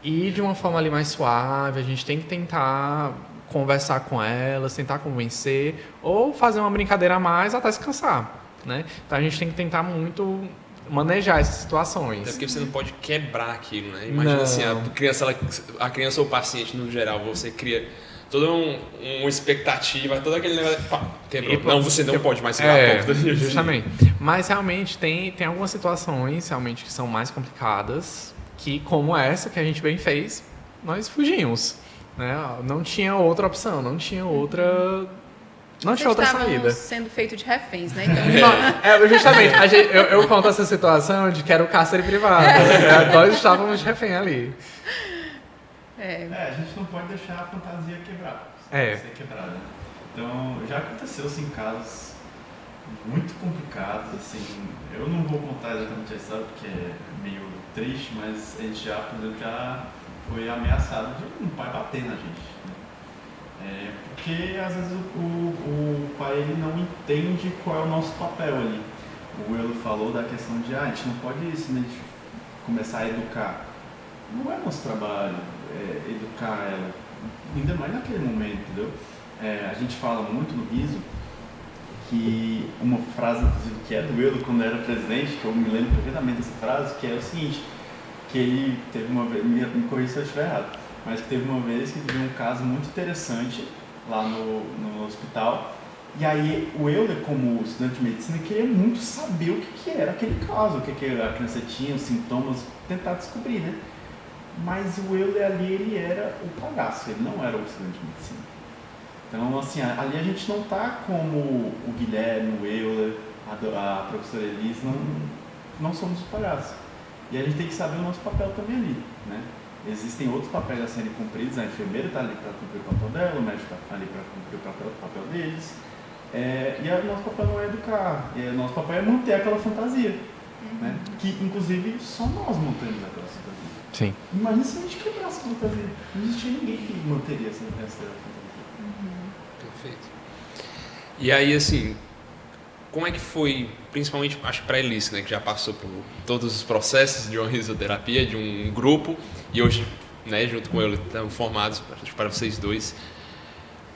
ir de uma forma ali mais suave, a gente tem que tentar conversar com elas, tentar convencer, ou fazer uma brincadeira a mais até se cansar, né? Então a gente tem que tentar muito manejar essas situações. Até porque você não pode quebrar aquilo, né? Imagina assim, a criança ou o paciente no geral, você cria toda uma expectativa, todo aquele negócio, pá, quebrou. Não, você não pode mais segurar a porta. Justamente. Mas realmente tem algumas situações realmente que são mais complicadas, que como essa que a gente bem fez, nós fugimos, né? Não tinha outra opção, não tinha outra saída. Sendo feito de reféns, né? Então... Justamente, eu conto essa situação de que era o cárcere privado. Nós estávamos de refém ali. A gente não pode deixar a fantasia quebrar. Ser quebrada. Então, já aconteceu assim, casos muito complicados, assim, eu não vou contar exatamente a história porque é meio triste, mas a gente já, por exemplo, já foi ameaçado de um pai bater na gente, né? Porque às vezes o pai ele não entende qual é o nosso papel ali. O Euler falou da questão de a gente não pode simplesmente começar a educar. Não é nosso trabalho educar ela, ainda mais naquele momento, entendeu? A gente fala muito no Riso que uma frase que é do Euler quando era presidente, que eu me lembro perfeitamente dessa frase, que é o seguinte, que ele teve uma vez, me corrija se eu estiver errado, mas que teve uma vez que teve um caso muito interessante lá no hospital, e aí o Euler, como estudante de medicina, queria muito saber o que era aquele caso, o que a criança tinha, os sintomas, tentar descobrir, né? Mas o Euler ali, ele era o palhaço, ele não era o estudante de medicina. Então, assim, ali a gente não está como o Guilherme, o Euler, a professora Elise, não somos os palhaços. E a gente tem que saber o nosso papel também ali, né? Existem outros papéis a serem cumpridos, a enfermeira está ali para cumprir o papel dela, o médico está ali para cumprir o papel deles. E o nosso papel não é educar, o nosso papel é manter aquela fantasia, né? Que, inclusive, só nós mantemos aquela fantasia. Sim. Imagina se a gente quebrasse a fantasia. Não existia ninguém que manteria essa fantasia. Perfeito. E aí, assim, como é que foi, principalmente, acho que para a Elise, né, que já passou por todos os processos de uma risoterapia, de um grupo, e hoje, né, junto com ele, estamos formados para vocês dois.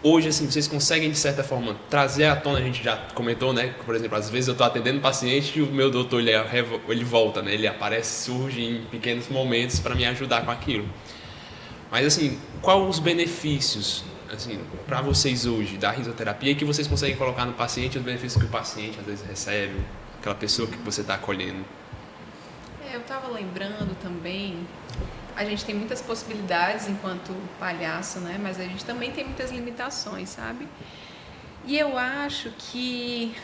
Hoje, assim, vocês conseguem, de certa forma, trazer à tona, a gente já comentou, né, por exemplo, às vezes eu estou atendendo um paciente e o meu doutor, ele volta, né, ele aparece, surge em pequenos momentos para me ajudar com aquilo. Mas, assim, quais os benefícios, assim, para vocês hoje da risoterapia e que vocês conseguem colocar no paciente, os benefícios que o paciente às vezes recebe, aquela pessoa que você está acolhendo? Eu estava lembrando também, a gente tem muitas possibilidades enquanto palhaço, né? Mas a gente também tem muitas limitações, sabe? E eu acho que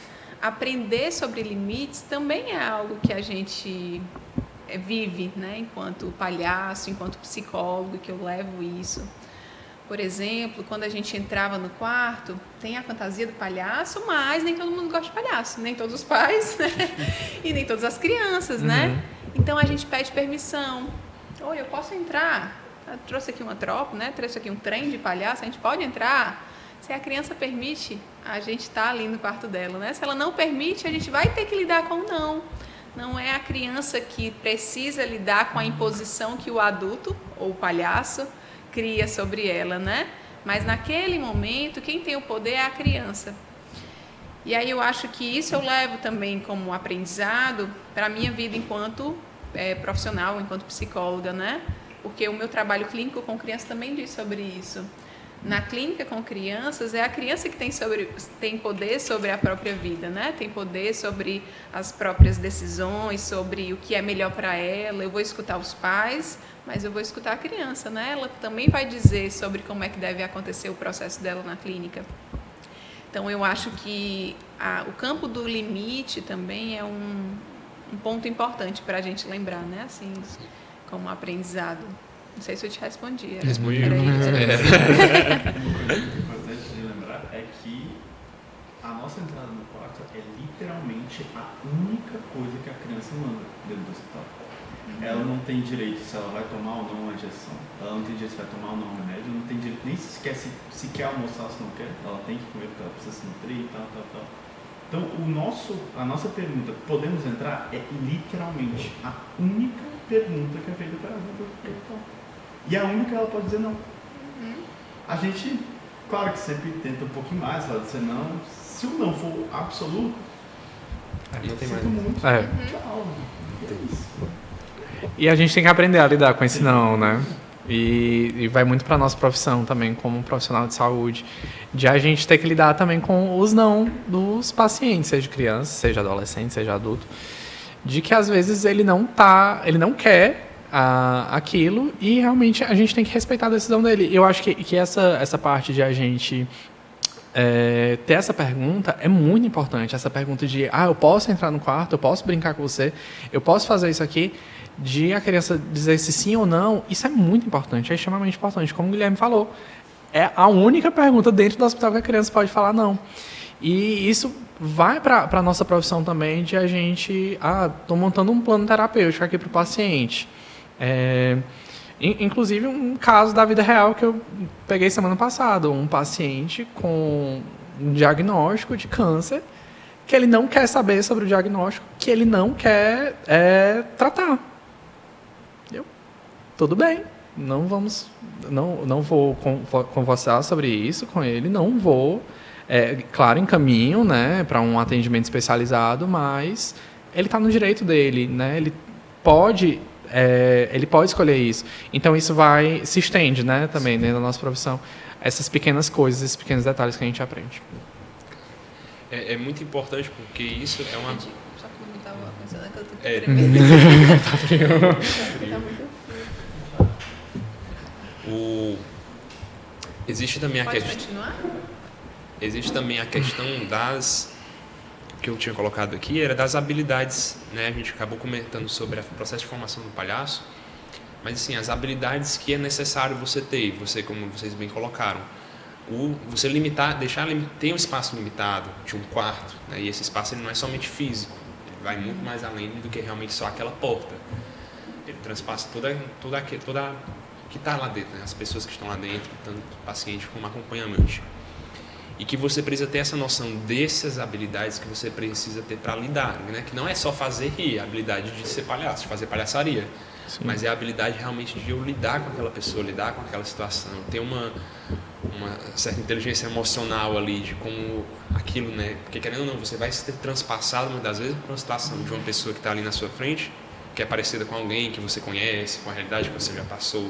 aprender sobre limites também é algo que a gente vive, né? Enquanto palhaço, enquanto psicólogo, que eu levo isso. Por exemplo, quando a gente entrava no quarto, tem a fantasia do palhaço, mas nem todo mundo gosta de palhaço, nem todos os pais, né? E nem todas as crianças, né? Então a gente pede permissão. Oi, eu posso entrar? Eu trouxe aqui uma tropa, né? Trouxe aqui um trem de palhaço, a gente pode entrar? Se a criança permite, a gente está ali no quarto dela, né? Se ela não permite, a gente vai ter que lidar com o não. Não é a criança que precisa lidar com a imposição que o adulto ou o palhaço cria sobre ela, né? Mas naquele momento, quem tem o poder é a criança. E aí eu acho que isso eu levo também como aprendizado para a minha vida enquanto profissional, enquanto psicóloga, né? Porque o meu trabalho clínico com crianças também diz sobre isso. Na clínica com crianças, é a criança que tem poder sobre a própria vida, né? Tem poder sobre as próprias decisões, sobre o que é melhor para ela. Eu vou escutar os pais, mas eu vou escutar a criança, né? Ela também vai dizer sobre como é que deve acontecer o processo dela na clínica. Então, eu acho que o campo do limite também é um ponto importante para a gente lembrar, né? Assim, como aprendizado. Não sei se eu te respondi. Respondi. Uma coisa muito importante de lembrar é que a nossa entrada no quarto é literalmente a única coisa que a criança manda dentro do hospital. Ela não tem direito se ela vai tomar ou não a injeção. Ela não tem direito se vai tomar ou não o remédio. Não tem direito nem se quer almoçar ou se não quer. Ela tem que comer porque ela precisa se nutrir e tal. Então, a nossa pergunta, podemos entrar, é literalmente a única pergunta que é feita para ela dentro do hospital. E a única ela pode dizer não. A gente, claro que sempre tenta um pouquinho mais, ela dizer não. Se o não for absoluto, Não tem mais. sinto muito. É. Tchau. É isso. E a gente tem que aprender a lidar com esse não, né? E vai muito para nossa profissão também, como profissional de saúde, de a gente ter que lidar também com os não dos pacientes, seja criança, seja adolescente, seja adulto, de que às vezes ele não quer aquilo e realmente a gente tem que respeitar a decisão dele. Eu acho que essa parte de a gente ter essa pergunta é muito importante, essa pergunta de, eu posso entrar no quarto, eu posso brincar com você, eu posso fazer isso aqui, de a criança dizer se sim ou não, isso é muito importante, é extremamente importante. Como o Guilherme falou, é a única pergunta dentro do hospital que a criança pode falar não. E isso vai para a nossa profissão também, de a gente, estou montando um plano terapêutico aqui para o paciente. Inclusive um caso da vida real que eu peguei semana passada, um paciente com um diagnóstico de câncer, que ele não quer saber sobre o diagnóstico, que ele não quer tratar. Tudo bem, não vou conversar sobre isso com ele, não vou, claro, encaminho, né, para um atendimento especializado, mas ele está no direito dele, né, ele pode escolher isso. Então isso se estende, né, também dentro da nossa profissão, essas pequenas coisas, esses pequenos detalhes que a gente aprende. É muito importante porque isso é uma... Só que não estava pensando que eu tenho que tremer. Tá muito Existe também Pode continuar? Existe também a questão que eu tinha colocado aqui, era das habilidades, né? A gente acabou comentando sobre o processo de formação do palhaço, mas assim, as habilidades que é necessário você ter, como vocês bem colocaram, você tem um espaço limitado de um quarto, né? E esse espaço ele não é somente físico, ele vai muito mais além do que realmente só aquela porta. Ele transpassa toda que está lá dentro, né? As pessoas que estão lá dentro, tanto o paciente como o acompanhante. E que você precisa ter essa noção dessas habilidades que você precisa ter para lidar, né? Que não é só fazer rir, a habilidade de ser palhaço, de fazer palhaçaria. Sim. Mas é a habilidade realmente de eu lidar com aquela pessoa, lidar com aquela situação, ter uma certa inteligência emocional ali de como aquilo, né? Porque querendo ou não, você vai ser transpassado muitas vezes por uma situação de uma pessoa que está ali na sua frente, que é parecida com alguém que você conhece, com a realidade que você já passou.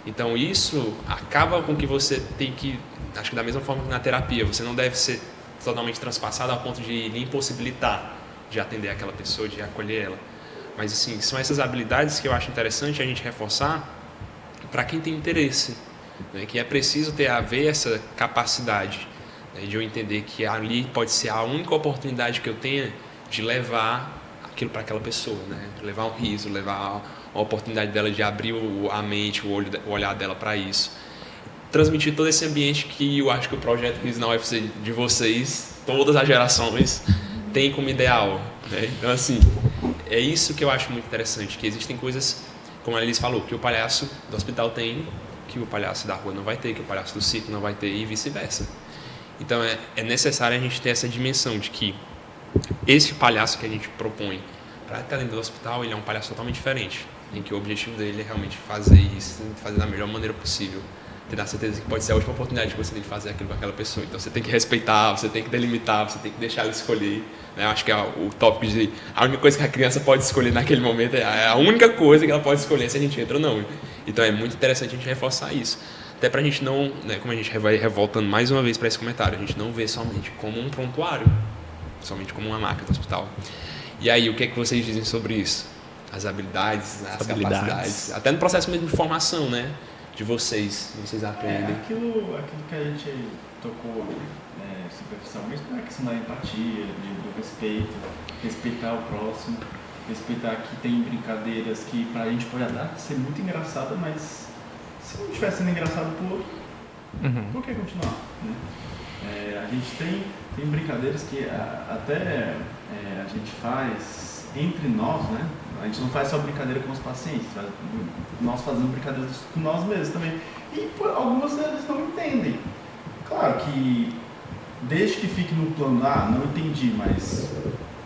Então isso acaba com que você tem que, acho que da mesma forma que na terapia, você não deve ser totalmente transpassado ao ponto de lhe impossibilitar de atender aquela pessoa, de acolher ela. Mas assim, são essas habilidades que eu acho interessante a gente reforçar para quem tem interesse, né? Que é preciso haver essa capacidade, né? De eu entender que ali pode ser a única oportunidade que eu tenha de levar aquilo para aquela pessoa, né? Levar um riso, levar a oportunidade dela de abrir a mente, o olhar dela para isso. Transmitir todo esse ambiente que eu acho que o projeto Riso na UFC de vocês, todas as gerações, tem como ideal, né? Então, assim, é isso que eu acho muito interessante, que existem coisas, como a Alice falou, que o palhaço do hospital tem, que o palhaço da rua não vai ter, que o palhaço do circo não vai ter e vice-versa. Então, é necessário a gente ter essa dimensão de que esse palhaço que a gente propõe para estar dentro do hospital, ele é um palhaço totalmente diferente, em que o objetivo dele é realmente fazer isso, fazer da melhor maneira possível, ter dar certeza que pode ser a última oportunidade que você tem de fazer aquilo com aquela pessoa. Então você tem que respeitar, você tem que delimitar, você tem que deixar ela escolher, né? Eu acho que é o tópico de a única coisa que a criança pode escolher naquele momento é a única coisa que ela pode escolher se a gente entra ou não. Então é muito interessante a gente reforçar isso. Até pra gente não, né, como a gente vai revoltando mais uma vez para esse comentário, a gente não vê somente como um prontuário, somente como uma máquina do hospital. E aí, o que é que vocês dizem sobre isso? As habilidades, as capacidades, até no processo mesmo de formação, né? De vocês aprendem. Aquilo que a gente tocou superficialmente, não é questão da empatia, do respeito, respeitar o próximo, respeitar que tem brincadeiras que pra gente pode ser muito engraçada, mas se não estiver sendo engraçado pro outro, por que continuar? Né? A gente tem brincadeiras que até a gente faz entre nós, né? A gente não faz só brincadeira com os pacientes, nós fazemos brincadeiras com nós mesmos também. E algumas deles não entendem. Claro que, desde que fique no plano, não entendi, mas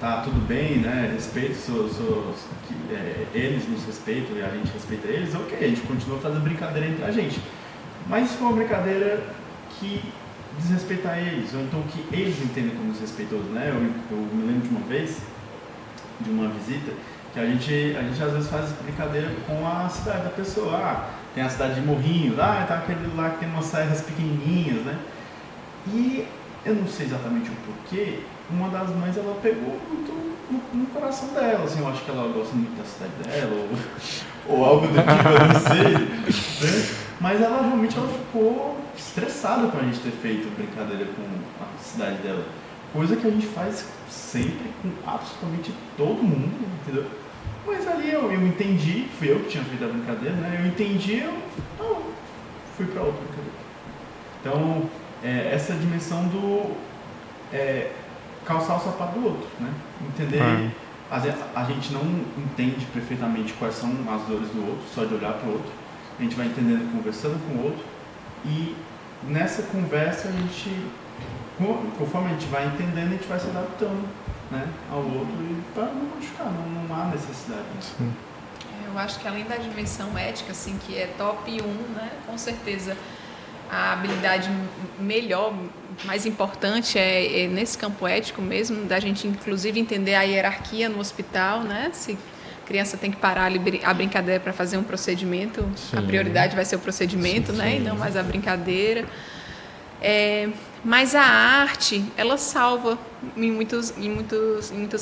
tá tudo bem, né? Respeito, eles nos respeitam e a gente respeita eles, ok, a gente continua fazendo brincadeira entre a gente. Mas se for uma brincadeira que desrespeitar eles, ou então que eles entendem como desrespeitoso, né? Eu me lembro de uma vez, de uma visita, que a gente às vezes faz brincadeira com a cidade da pessoa. Ah, tem a cidade de Morrinhos, tá aquele lá que tem umas serras pequenininhas, né? E eu não sei exatamente o porquê, uma das mães ela pegou muito no coração dela, assim, eu acho que ela gosta muito da cidade dela, ou algo do tipo, eu não sei, né? Mas ela realmente ficou estressada com a gente ter feito brincadeira com a cidade dela, coisa que a gente faz sempre com absolutamente todo mundo, entendeu? Mas ali eu entendi, fui eu que tinha feito a brincadeira, né? Eu entendi, fui para outra brincadeira. Então, essa dimensão do calçar o sapato do outro, né? Entender, a gente não entende perfeitamente quais são as dores do outro, só de olhar para o outro. A gente vai entendendo, conversando com o outro, e nessa conversa a gente, conforme a gente vai entendendo, a gente vai se adaptando, né, ao outro, e para não machucar, não há necessidade. Né? Eu acho que além da dimensão ética, assim, que é top 1, né, com certeza a habilidade melhor, mais importante é nesse campo ético mesmo, da gente inclusive entender a hierarquia no hospital, né, se a criança tem que parar a brincadeira para fazer um procedimento, sim, a prioridade vai ser o procedimento, sim, né, sim, e não mais a brincadeira. Mas a arte, ela salva em muitas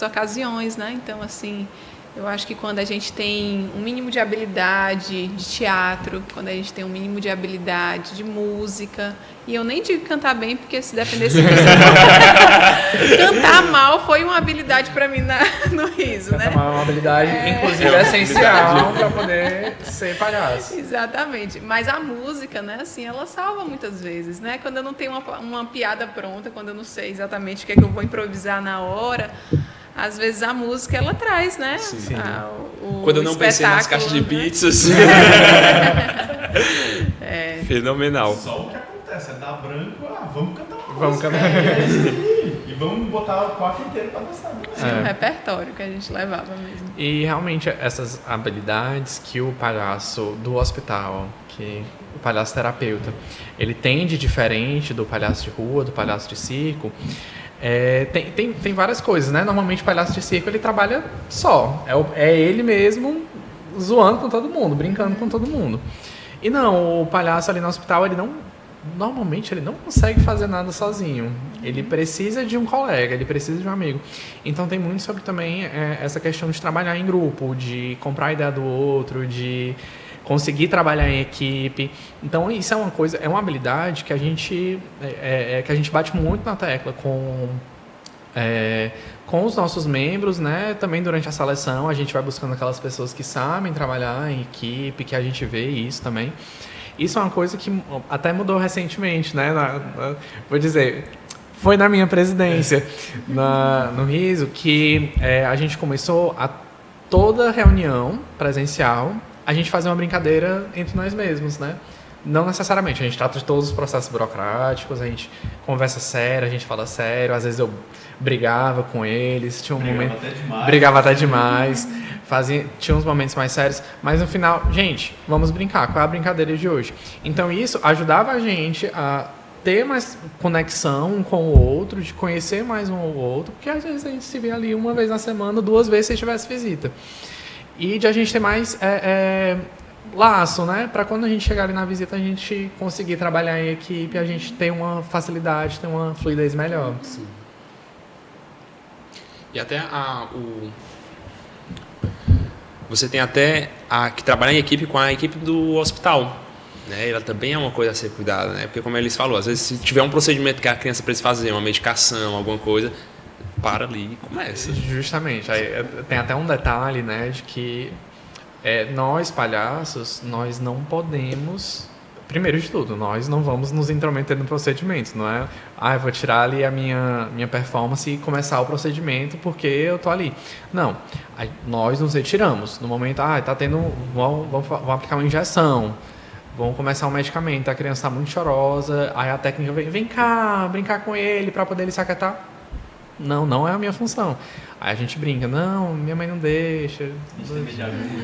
ocasiões, né? Então, assim, eu acho que quando a gente tem um mínimo de habilidade de teatro, quando a gente tem um mínimo de habilidade de música, e eu nem digo cantar bem, porque se dependesse cantar mal foi uma habilidade para mim no riso, cantar né? mal é uma habilidade, inclusive, essencial para poder ser palhaço. Exatamente. Mas a música, né, assim, ela salva muitas vezes, né? Quando eu não tenho uma piada pronta, quando eu não sei exatamente o que é que eu vou improvisar na hora, às vezes a música, ela traz, né? Sim. Quando eu não pensei nas caixas de pizzas. Fenomenal. Só o que acontece, dá branco, vamos cantar uma música. Vamos cantar. E vamos botar o quarto inteiro para dançar. Tinha um repertório que a gente levava mesmo. E realmente essas habilidades que o palhaço do hospital, que o palhaço terapeuta, ele tem de diferente do palhaço de rua, do palhaço de circo. Tem várias coisas, né? Normalmente o palhaço de circo ele trabalha só. É ele mesmo zoando com todo mundo, brincando com todo mundo. E não, o palhaço ali no hospital, normalmente ele não consegue fazer nada sozinho. Ele precisa de um colega, ele precisa de um amigo. Então tem muito sobre também essa questão de trabalhar em grupo, de comprar a ideia do outro, de conseguir trabalhar em equipe. Então isso é uma habilidade que a gente bate muito na tecla com os nossos membros, né? Também durante a seleção a gente vai buscando aquelas pessoas que sabem trabalhar em equipe, que a gente vê isso também. Isso é uma coisa que até mudou recentemente, né? Vou dizer, foi na minha presidência no Riso que a gente começou a toda reunião presencial a gente fazer uma brincadeira entre nós mesmos, né? Não necessariamente, a gente trata de todos os processos burocráticos, a gente conversa sério, a gente fala sério, às vezes eu brigava com eles, brigava até demais, tinha uns momentos mais sérios, mas no final, gente, vamos brincar, qual é a brincadeira de hoje? Então isso ajudava a gente a ter mais conexão um com o outro, de conhecer mais um ao outro, porque às vezes a gente se vê ali uma vez na semana, 2 vezes se tivesse visita. E de a gente ter mais laço, né? Para quando a gente chegar ali na visita, a gente conseguir trabalhar em equipe, a gente ter uma facilidade, ter uma fluidez melhor. Sim. E até você tem até que trabalhar em equipe com a equipe do hospital, né? Ela também é uma coisa a ser cuidada, né? Porque como eles falou, às vezes se tiver um procedimento que a criança precisa fazer, uma medicação, alguma coisa, para ali e começa. Justamente. Aí, tem até um detalhe, né, de que nós, palhaços, nós não podemos... Primeiro de tudo, nós não vamos nos intrometer no procedimento, não é? Eu vou tirar ali a minha performance e começar o procedimento porque eu tô ali. Não, nós nos retiramos. No momento, tá tendo... Vamos aplicar uma injeção, vamos começar um medicamento, a criança está muito chorosa, aí a técnica vem cá, brincar com ele para poder ele se aquietar. não é a minha função. Aí a gente brinca, não, minha mãe não deixa.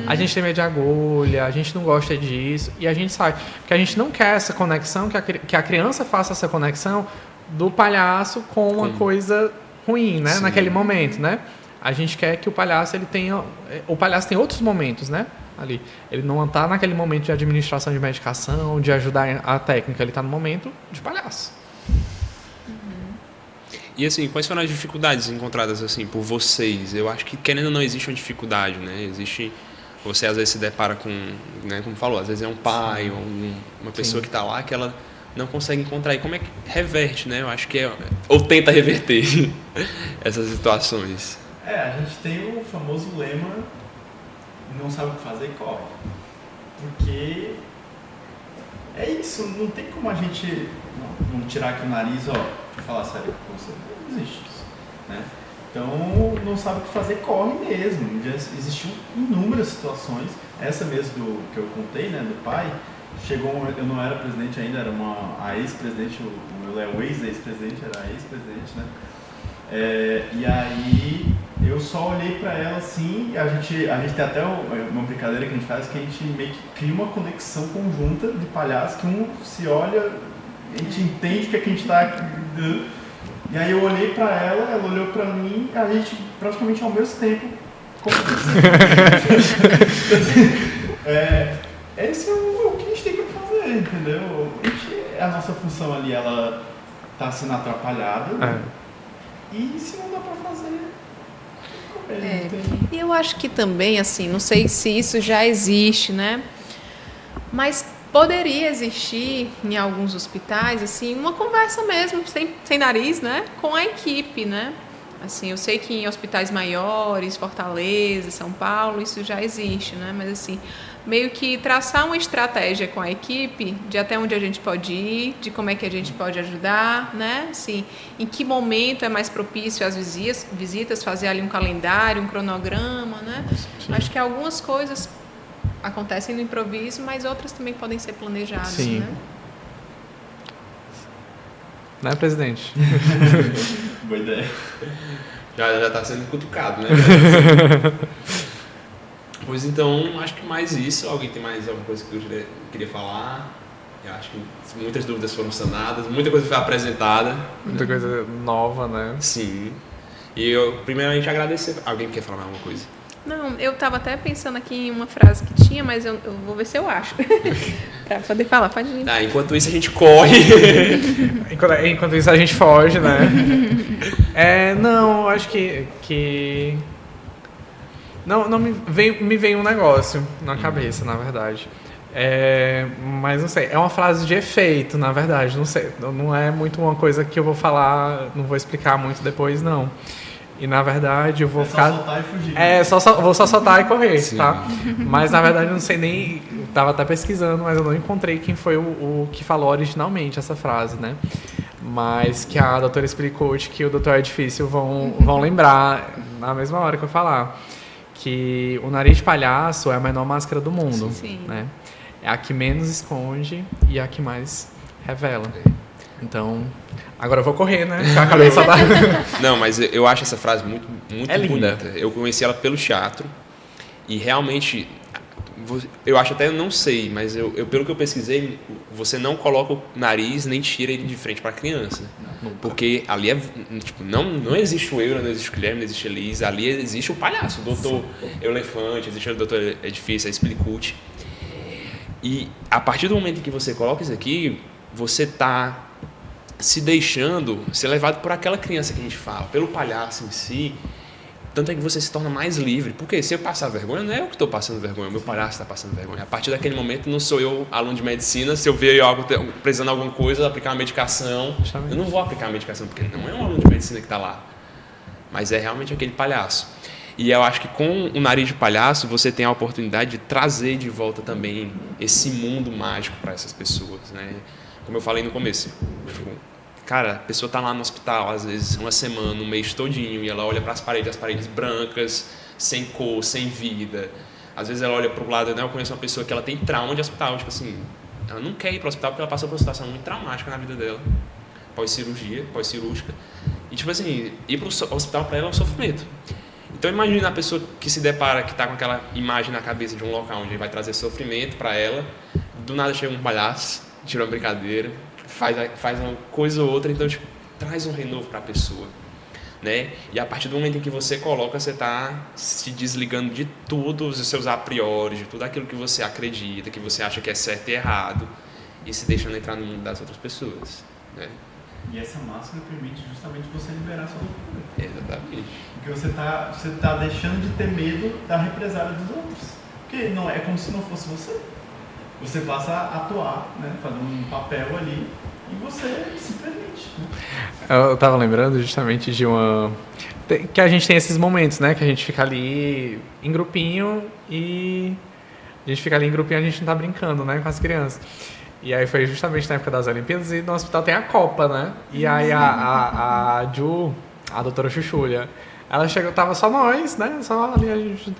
A gente tem medo de agulha, a gente não gosta disso. E a gente sabe que a gente não quer essa conexão, que a criança faça essa conexão do palhaço com uma coisa ruim, né? Sim. Naquele momento, né? A gente quer que o palhaço, ele tenha... O palhaço tem outros momentos, né? Ali. Ele não está naquele momento de administração de medicação, de ajudar a técnica. Ele está no momento de palhaço. E assim, quais foram as dificuldades encontradas assim por vocês? Eu acho que querendo ou não existe uma dificuldade, né? Existe, você às vezes se depara com, né, como falou, às vezes é um pai ou uma pessoa que está lá que ela não consegue encontrar. E como é que reverte, né? Eu acho que ou tenta reverter essas situações. A gente tem o famoso lema: não sabe o que fazer, corre. Porque é isso, não tem como a gente não tirar aqui o nariz, falar sério com você, não existe isso, né? Então, não sabe o que fazer, corre mesmo. Já existiu inúmeras situações, essa mesmo que eu contei, né, do pai. Chegou, eu não era presidente ainda, era a ex-presidente, o Léo ex-presidente, era a ex-presidente, né? E aí eu só olhei pra ela assim, e a gente tem até uma brincadeira que a gente faz, que a gente meio que cria uma conexão conjunta de palhaços, que um se olha, a gente entende o que a gente tá. E aí eu olhei pra ela olhou pra mim, e a gente praticamente ao mesmo tempo esse é o que a gente tem que fazer, entendeu? A nossa função ali, ela tá sendo atrapalhada. E se não dá para fazer, E eu acho que também, assim, não sei se isso já existe, né? Mas poderia existir em alguns hospitais, assim, uma conversa mesmo, sem nariz, né? Com a equipe, né? Assim, eu sei que em hospitais maiores, Fortaleza, São Paulo, isso já existe, né? Mas, assim, meio que traçar uma estratégia com a equipe de até onde a gente pode ir, de como é que a gente pode ajudar, né? Assim, em que momento é mais propício às visitas, fazer ali um calendário, um cronograma, né? Sim. Acho que algumas coisas acontecem no improviso, mas outras também podem ser planejadas, Sim. né? Né, presidente? Boa ideia. Já está sendo cutucado, né? Pois então, acho que mais isso. Alguém tem mais alguma coisa que eu queria falar? Eu acho que muitas dúvidas foram sanadas, muita coisa foi apresentada. Muita coisa nova, né? Sim. E eu, primeiramente, agradecer. Alguém quer falar mais alguma coisa? Não, eu estava até pensando aqui em uma frase que tinha, mas eu vou ver se eu acho. Para poder falar, pode ir. Enquanto isso a gente corre. Enquanto isso a gente foge, né? Não, acho que... Não me veio um negócio na cabeça, na verdade. Mas não sei, é uma frase de efeito, na verdade. Não sei, não é muito uma coisa que eu vou falar, não vou explicar muito depois, não. E na verdade eu vou ficar. Só soltar e fugir. Vou só soltar e correr, Sim. tá? Mas na verdade eu não sei nem. Eu tava até pesquisando, mas eu não encontrei quem foi o que falou originalmente essa frase, né? Mas que a doutora explicou que o doutor É Difícil vão lembrar na mesma hora que eu falar. Que o nariz de palhaço é a menor máscara do mundo. Sim. Né? É a que menos esconde e a que mais revela. Então, agora eu vou correr, né? Com a cabeça lá. Não, mas eu acho essa frase muito É linda. bonita. Eu conheci ela pelo teatro e realmente, eu acho até, não sei, mas eu pelo que eu pesquisei, você não coloca o nariz nem tira ele de frente para a criança. Porque ali não existe o Euro, não existe o Guilherme, não existe a Elisa, ali existe o palhaço, o doutor Elefante, existe o doutor É Difícil, a Explicute. E a partir do momento em que você coloca isso aqui, você está se deixando ser levado por aquela criança que a gente fala, pelo palhaço em si. Tanto é que você se torna mais livre. Porque se eu passar vergonha, não é eu que estou passando vergonha, o meu palhaço está passando vergonha. A partir daquele momento, não sou eu, aluno de medicina, se eu ver algo precisando de alguma coisa, aplicar uma medicação, eu não vou aplicar a medicação, porque não é um aluno de medicina que está lá. Mas é realmente aquele palhaço. E eu acho que com o nariz de palhaço, você tem a oportunidade de trazer de volta também esse mundo mágico para essas pessoas, né? Como eu falei no começo, cara, a pessoa está lá no hospital, às vezes, uma semana, um mês todinho, e ela olha para as paredes brancas, sem cor, sem vida. Às vezes ela olha para o lado, né? Eu conheço uma pessoa que ela tem trauma de hospital, tipo assim, ela não quer ir para o hospital porque ela passou por uma situação muito traumática na vida dela, pós-cirúrgica, E, tipo assim, ir pro hospital para ela é um sofrimento. Então, imagina a pessoa que se depara, que tá com aquela imagem na cabeça de um local onde ele vai trazer sofrimento para ela. Do nada chega um palhaço, tira uma brincadeira, faz uma coisa ou outra. Então, tipo, traz um renovo para a pessoa. Né? E a partir do momento em que você coloca, você está se desligando de todos os seus a priori, de tudo aquilo que você acredita, que você acha que é certo e errado, e se deixando entrar no mundo das outras pessoas. Né? E essa máscara permite justamente você liberar sua loucura. Exatamente. Porque você tá deixando de ter medo da represália dos outros. Porque não é como se não fosse você. Você passa a atuar, né? Fazendo um papel ali. E você se permite. Né? Eu tava lembrando justamente de uma... Que a gente tem esses momentos, né? Que a gente fica ali em grupinho e... A gente não tá brincando, né? Com as crianças. E aí foi justamente na época das Olimpíadas e no hospital tem a Copa, né? E aí a Ju, a doutora Chuchulha, ela chegou, tava só nós, né? Só ali a gente...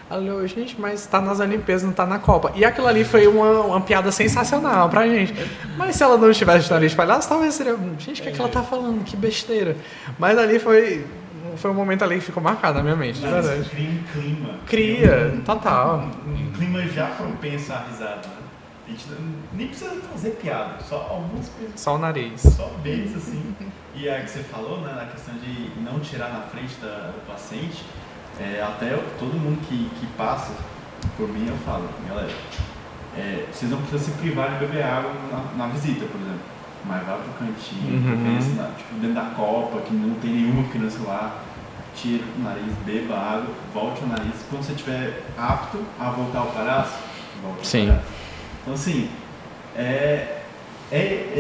Ela olhou, gente, mas tá nas Olimpíadas, não tá na Copa. E aquilo ali foi uma piada sensacional pra gente. Mas se ela não estivesse de nariz palhaço, talvez seria... Gente, o que é que ela tá falando? Que besteira. Mas ali foi um momento ali que ficou marcado na minha mente, de verdade. Cria um clima. Cria, total. Um clima já propenso à risada, né? A gente nem precisa fazer piada, só algumas coisas. Só o nariz. Só vezes assim. E aí que você falou, né, na questão de não tirar na frente do paciente, até todo mundo que passa por mim, eu falo, galera, vocês não precisam se privar de beber água na visita, por exemplo. Mas vá pro cantinho, pense tipo, dentro da copa, que não tem nenhuma criança lá, tira o nariz, beba água, volte ao nariz. Quando você estiver apto a voltar ao palhaço, volte ao palhaço. Então assim, é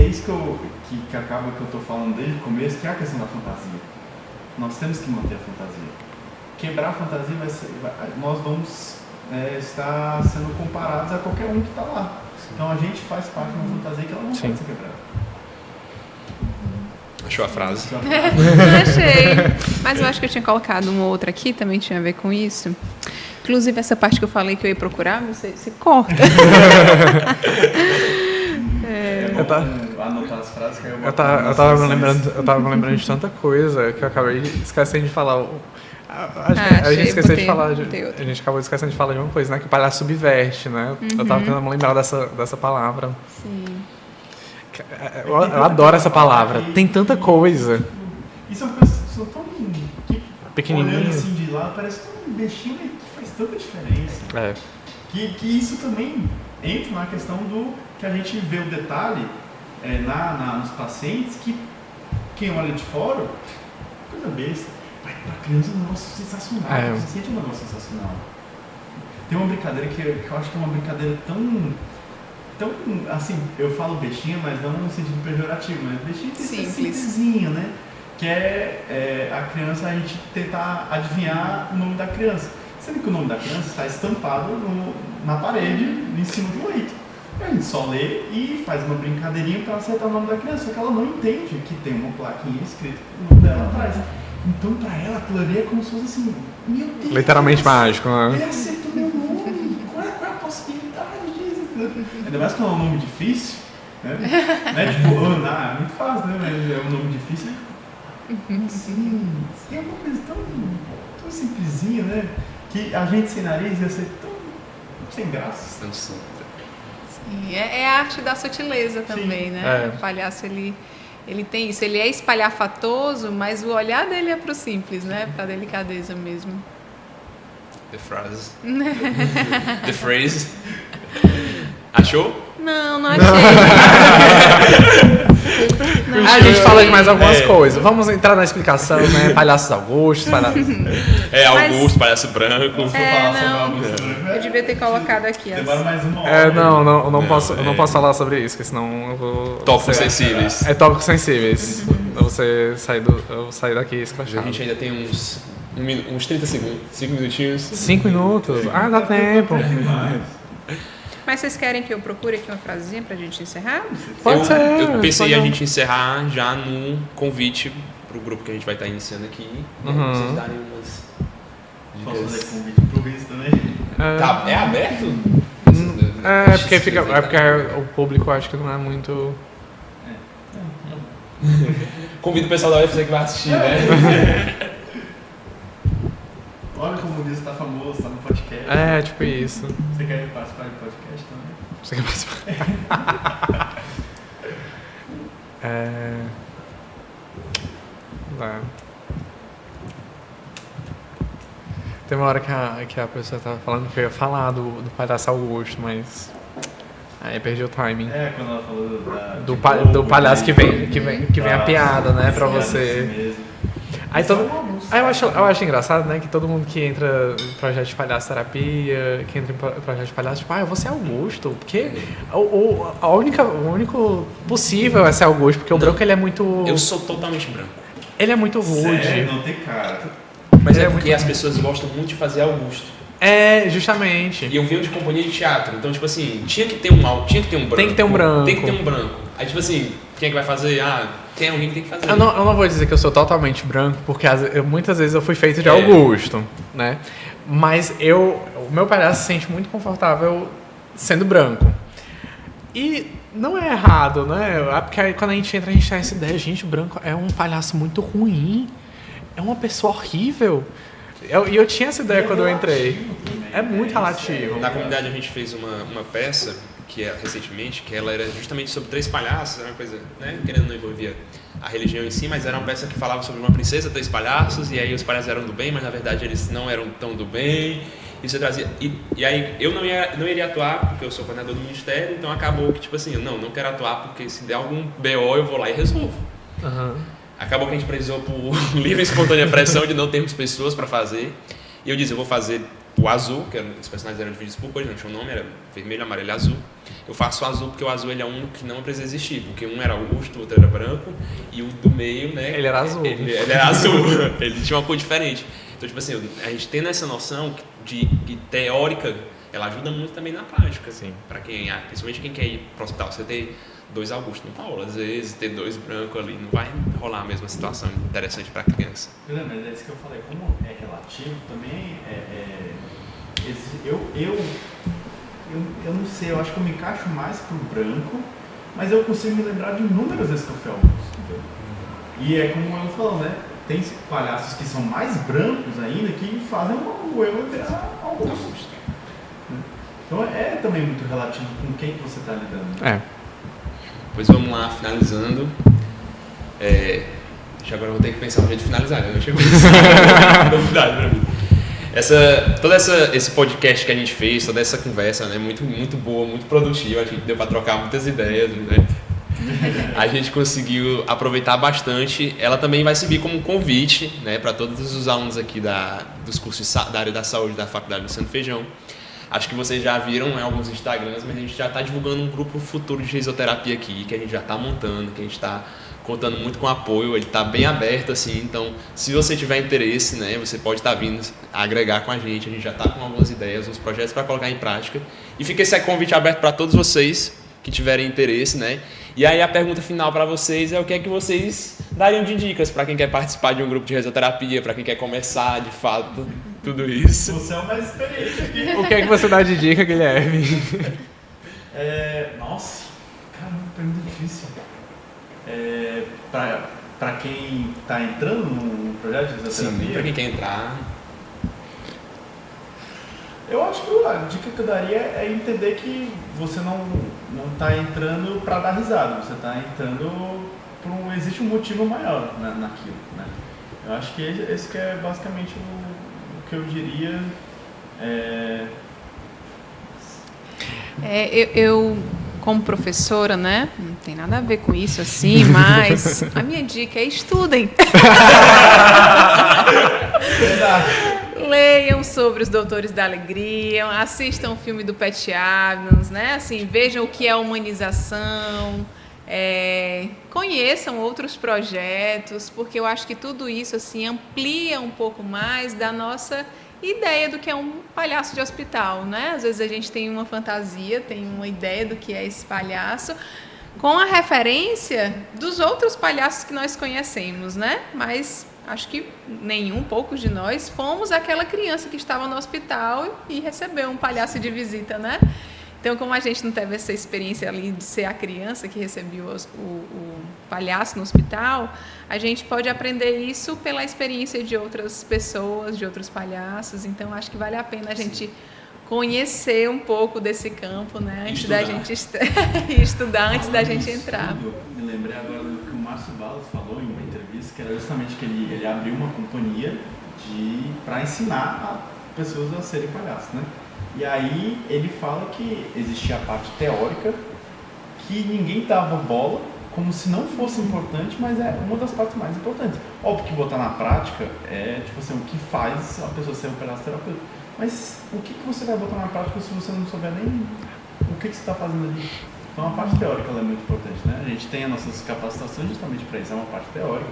isso que acaba que eu estou falando desde o começo, que é a questão da fantasia. Nós temos que manter a fantasia. Quebrar a fantasia nós vamos estar sendo comparados a qualquer um que está lá. Então a gente faz parte de uma fantasia que ela não pode ser quebrada. Achou a frase? Achei. Mas eu acho que eu tinha colocado uma outra aqui, também tinha a ver com isso. Inclusive, essa parte que eu falei que eu ia procurar, você corta. Anotar as frases que eu tava me lembrando de tanta coisa que eu acabei esquecendo de falar. A gente esqueceu de falar. A gente acabou esquecendo de falar de uma coisa, né? Que o palhaço subverte, né? Eu tava tentando lembrar dessa palavra. Sim. Eu adoro essa palavra. Tem tanta coisa. E são coisas que são tão pequenininhas. Olhando assim de lado, parece tão bestinho que faz tanta diferença. Que isso também entra na questão do que a gente vê o detalhe nos pacientes, que quem olha de fora, coisa besta, para a criança é um negócio sensacional, você sente um negócio sensacional. Tem uma brincadeira que eu acho que é uma brincadeira tão, assim, eu falo bestinha, mas não no sentido pejorativo, mas bestinha tem que ser simplesinho, né? Que a criança, a gente tentar adivinhar o nome da criança. Sendo que o nome da criança está estampado na parede, em cima de um leito. A gente só lê e faz uma brincadeirinha para acertar o nome da criança, só que ela não entende que tem uma plaquinha escrita o nome dela atrás. Então, para ela, aquilo ali é como se fosse assim, meu Deus! Literalmente mágico, né? Ele acertou meu nome! Qual é a possibilidade disso? Ainda mais que é um nome difícil, né? Não é tipo, Ana, é muito fácil, né? Mas é um nome difícil. Sim, é uma coisa tão simplesinha, né? Que a gente sem nariz ia ser tão sem graça. Sim, é a arte da sutileza também, né? O palhaço, ele tem isso. Ele é espalhafatoso, mas o olhar dele é pro simples, né? Pra delicadeza mesmo. The phrase. Achou? Não achei. A gente fala de mais algumas coisas. Vamos entrar na explicação, né? Palhaços Augustos, Augusto, palhaço branco. Eu devia ter colocado aqui. Demora mais uma hora. Eu não posso falar sobre isso, porque senão eu vou... Tópicos sensíveis. Tópicos sensíveis. Eu vou sair daqui escrachado. A gente ainda tem uns 30 segundos, 5 minutinhos. 5 minutos? Dá tempo. Mas vocês querem que eu procure aqui uma frasezinha pra gente encerrar? Pode ser. Eu pensei a gente encerrar já no convite pro grupo que a gente vai estar iniciando aqui. Vocês darem umas dicas. Posso fazer convite pro Riz também? É aberto? Porque o público acho que não é muito... Convido o pessoal da UFC que vai assistir, né? Olha como o Luiz tá famoso, tá no podcast. É, tipo isso. Você quer participar do podcast também? Você quer participar? Tem uma hora que a pessoa tava falando que eu ia falar do palhaço Augusto, mas aí perdi o timing. Quando ela falou Do palhaço que vem a piada, né, pra você. Aí eu acho engraçado, né, que todo mundo que entra em projeto de palhaço terapia, que entra em projeto de palhaço, tipo, eu vou ser Augusto, porque o único possível é ser Augusto, porque o branco ele é muito... Eu sou totalmente branco. Ele é muito rude. Sério? Não tem cara. Mas é porque as pessoas gostam muito de fazer Augusto. É, justamente. E eu venho de companhia de teatro, então, tipo assim, tinha que ter um branco. Tem que ter um branco. Tem que ter um branco. Aí, tipo assim, quem é que vai fazer? Tem alguém que tem que fazer. Eu não vou dizer que eu sou totalmente branco, porque muitas vezes eu fui feito de Augusto, né? Mas o meu palhaço se sente muito confortável sendo branco. E não é errado, né? Porque aí, quando a gente entra, a gente tem essa ideia, gente, o branco é um palhaço muito ruim, é uma pessoa horrível. E eu tinha essa ideia quando eu entrei. É muito relativo. Na comunidade a gente fez uma peça recentemente, que ela era justamente sobre 3 palhaços, era uma coisa, né, querendo não envolvia a religião em si, mas era uma peça que falava sobre uma princesa, 3 palhaços, e aí os palhaços eram do bem, mas na verdade eles não eram tão do bem. Isso trazia. E aí eu não iria atuar, porque eu sou coordenador do ministério, então acabou que, tipo assim, eu não quero atuar, porque se der algum BO eu vou lá e resolvo. Uhum. Acabou que a gente precisou por livre e espontânea pressão de não termos pessoas para fazer. E eu disse, eu vou fazer o azul, que os personagens eram divididos por cores, não tinha um nome, era vermelho, amarelo e azul. Eu faço o azul porque o azul ele é o único que não precisa existir, porque um era Augusto, o outro era branco, e o do meio, né? Ele era azul. Ele era azul, ele tinha uma cor diferente. Então, tipo assim, a gente tendo essa noção de teórica, ela ajuda muito também na prática, assim, para quem, principalmente quem quer ir para o hospital. Você ter 2 Augustos não rola, às vezes ter 2 brancos ali não vai rolar a mesma situação interessante para a criança. Mas é isso que eu falei, como é relativo, também eu não sei, eu acho que eu me encaixo mais pro branco, mas eu consigo me lembrar de inúmeras vezes que eu fui Augusto, entendeu? E é como eu falo, né? Tem palhaços que são mais brancos ainda que fazem o eu virar Augusto. Então é também muito relativo com quem que você está lidando. Pois vamos lá, finalizando. Agora eu vou ter que pensar no jeito de finalizar, né? Não chegou isso. Novidade pra mim. Todo esse podcast que a gente fez, toda essa conversa, né? Muito, muito boa, muito produtiva. Acho que deu para trocar muitas ideias, né? A gente conseguiu aproveitar bastante. Ela também vai servir como um convite, né, para todos os alunos aqui dos cursos da área da saúde da Faculdade Luciano Feijão. Acho que vocês já viram em alguns Instagrams, mas a gente já está divulgando um grupo futuro de risoterapia aqui, que a gente já está montando, que a gente está contando muito com apoio, ele está bem aberto, assim, então se você tiver interesse, né, você pode estar vindo agregar com a gente já está com algumas ideias, uns projetos para colocar em prática, e fica esse convite aberto para todos vocês que tiverem interesse, né, e aí a pergunta final para vocês é o que é que vocês dariam de dicas para quem quer participar de um grupo de risoterapia, para quem quer começar, de fato, tudo isso. Você é o mais experiente aqui. O que é que você dá de dica, Guilherme? Nossa, caramba, pergunta difícil. Para quem está entrando no projeto de risoterapia? Sim, para quem quer entrar. Eu acho que a dica que eu daria é entender que você não está entrando para dar risada, você está entrando existe um motivo maior naquilo, né? Eu acho que esse que é basicamente o que eu diria. Eu como professora, né, não tem nada a ver com isso assim, mas a minha dica é estudem. Verdade. Leiam sobre os Doutores da Alegria, assistam o filme do Pat Adams, né? Assim, vejam o que é humanização, conheçam outros projetos, porque eu acho que tudo isso assim amplia um pouco mais da nossa ideia do que é um palhaço de hospital, né? Às vezes a gente tem uma fantasia, tem uma ideia do que é esse palhaço, com a referência dos outros palhaços que nós conhecemos, né? Mas acho que poucos de nós fomos aquela criança que estava no hospital e recebeu um palhaço de visita, né? Então, como a gente não teve essa experiência ali de ser a criança que recebeu o palhaço no hospital, a gente pode aprender isso pela experiência de outras pessoas, de outros palhaços. Então, acho que vale a pena a gente conhecer um pouco desse campo, né? Antes da gente estudar, antes da gente entrar. Me lembrei agora do que o Márcio Balas falou em uma entrevista, que era justamente que ele abriu uma companhia para ensinar pessoas a serem palhaços, né? E aí ele fala que existia a parte teórica, que ninguém dava bola, como se não fosse importante, mas é uma das partes mais importantes. Óbvio que botar na prática é tipo assim, o que faz a pessoa ser um palhaço terapeuta. Mas o que você vai botar na prática se você não souber nem o que você está fazendo ali? Então a parte teórica ela é muito importante, né? A gente tem as nossas capacitações justamente para isso, é uma parte teórica.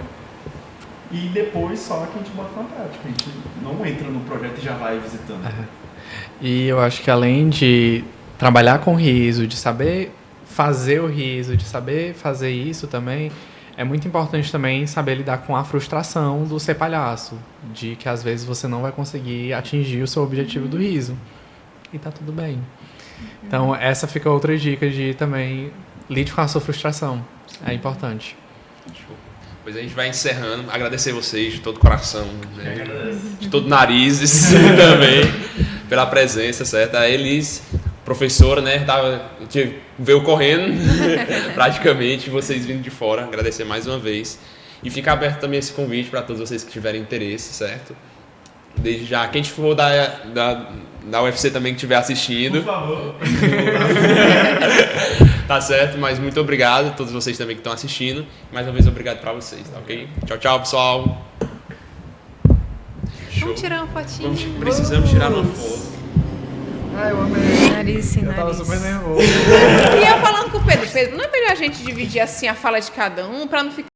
E depois só que a gente bota na prática, a gente não entra no projeto e já vai visitando. E eu acho que além de trabalhar com riso, de saber fazer o riso, de saber fazer isso também, é muito importante também saber lidar com a frustração do ser palhaço, de que às vezes você não vai conseguir atingir o seu objetivo do riso. E tá tudo bem. Então essa fica outra dica de também lide com a sua frustração. É importante. Show. Pois a gente vai encerrando. Agradecer vocês de todo o coração, né? De todo narizes também, pela presença, certo? A Elis, professora, né? Veio correndo, praticamente, vocês vindo de fora. Agradecer mais uma vez. E fica aberto também esse convite para todos vocês que tiverem interesse, certo? Desde já, quem for da UFC também que estiver assistindo. Por favor. Tá certo, mas muito obrigado a todos vocês também que estão assistindo. Mais uma vez, obrigado pra vocês, tá ok? Tchau, tchau, pessoal. Show. Vamos tirar uma fotinha. Precisamos tirar uma foto. Ai, eu amei. Nariz, sim, Eu tava nariz. super nervoso. E eu falando com o Pedro, não é melhor a gente dividir assim a fala de cada um pra não ficar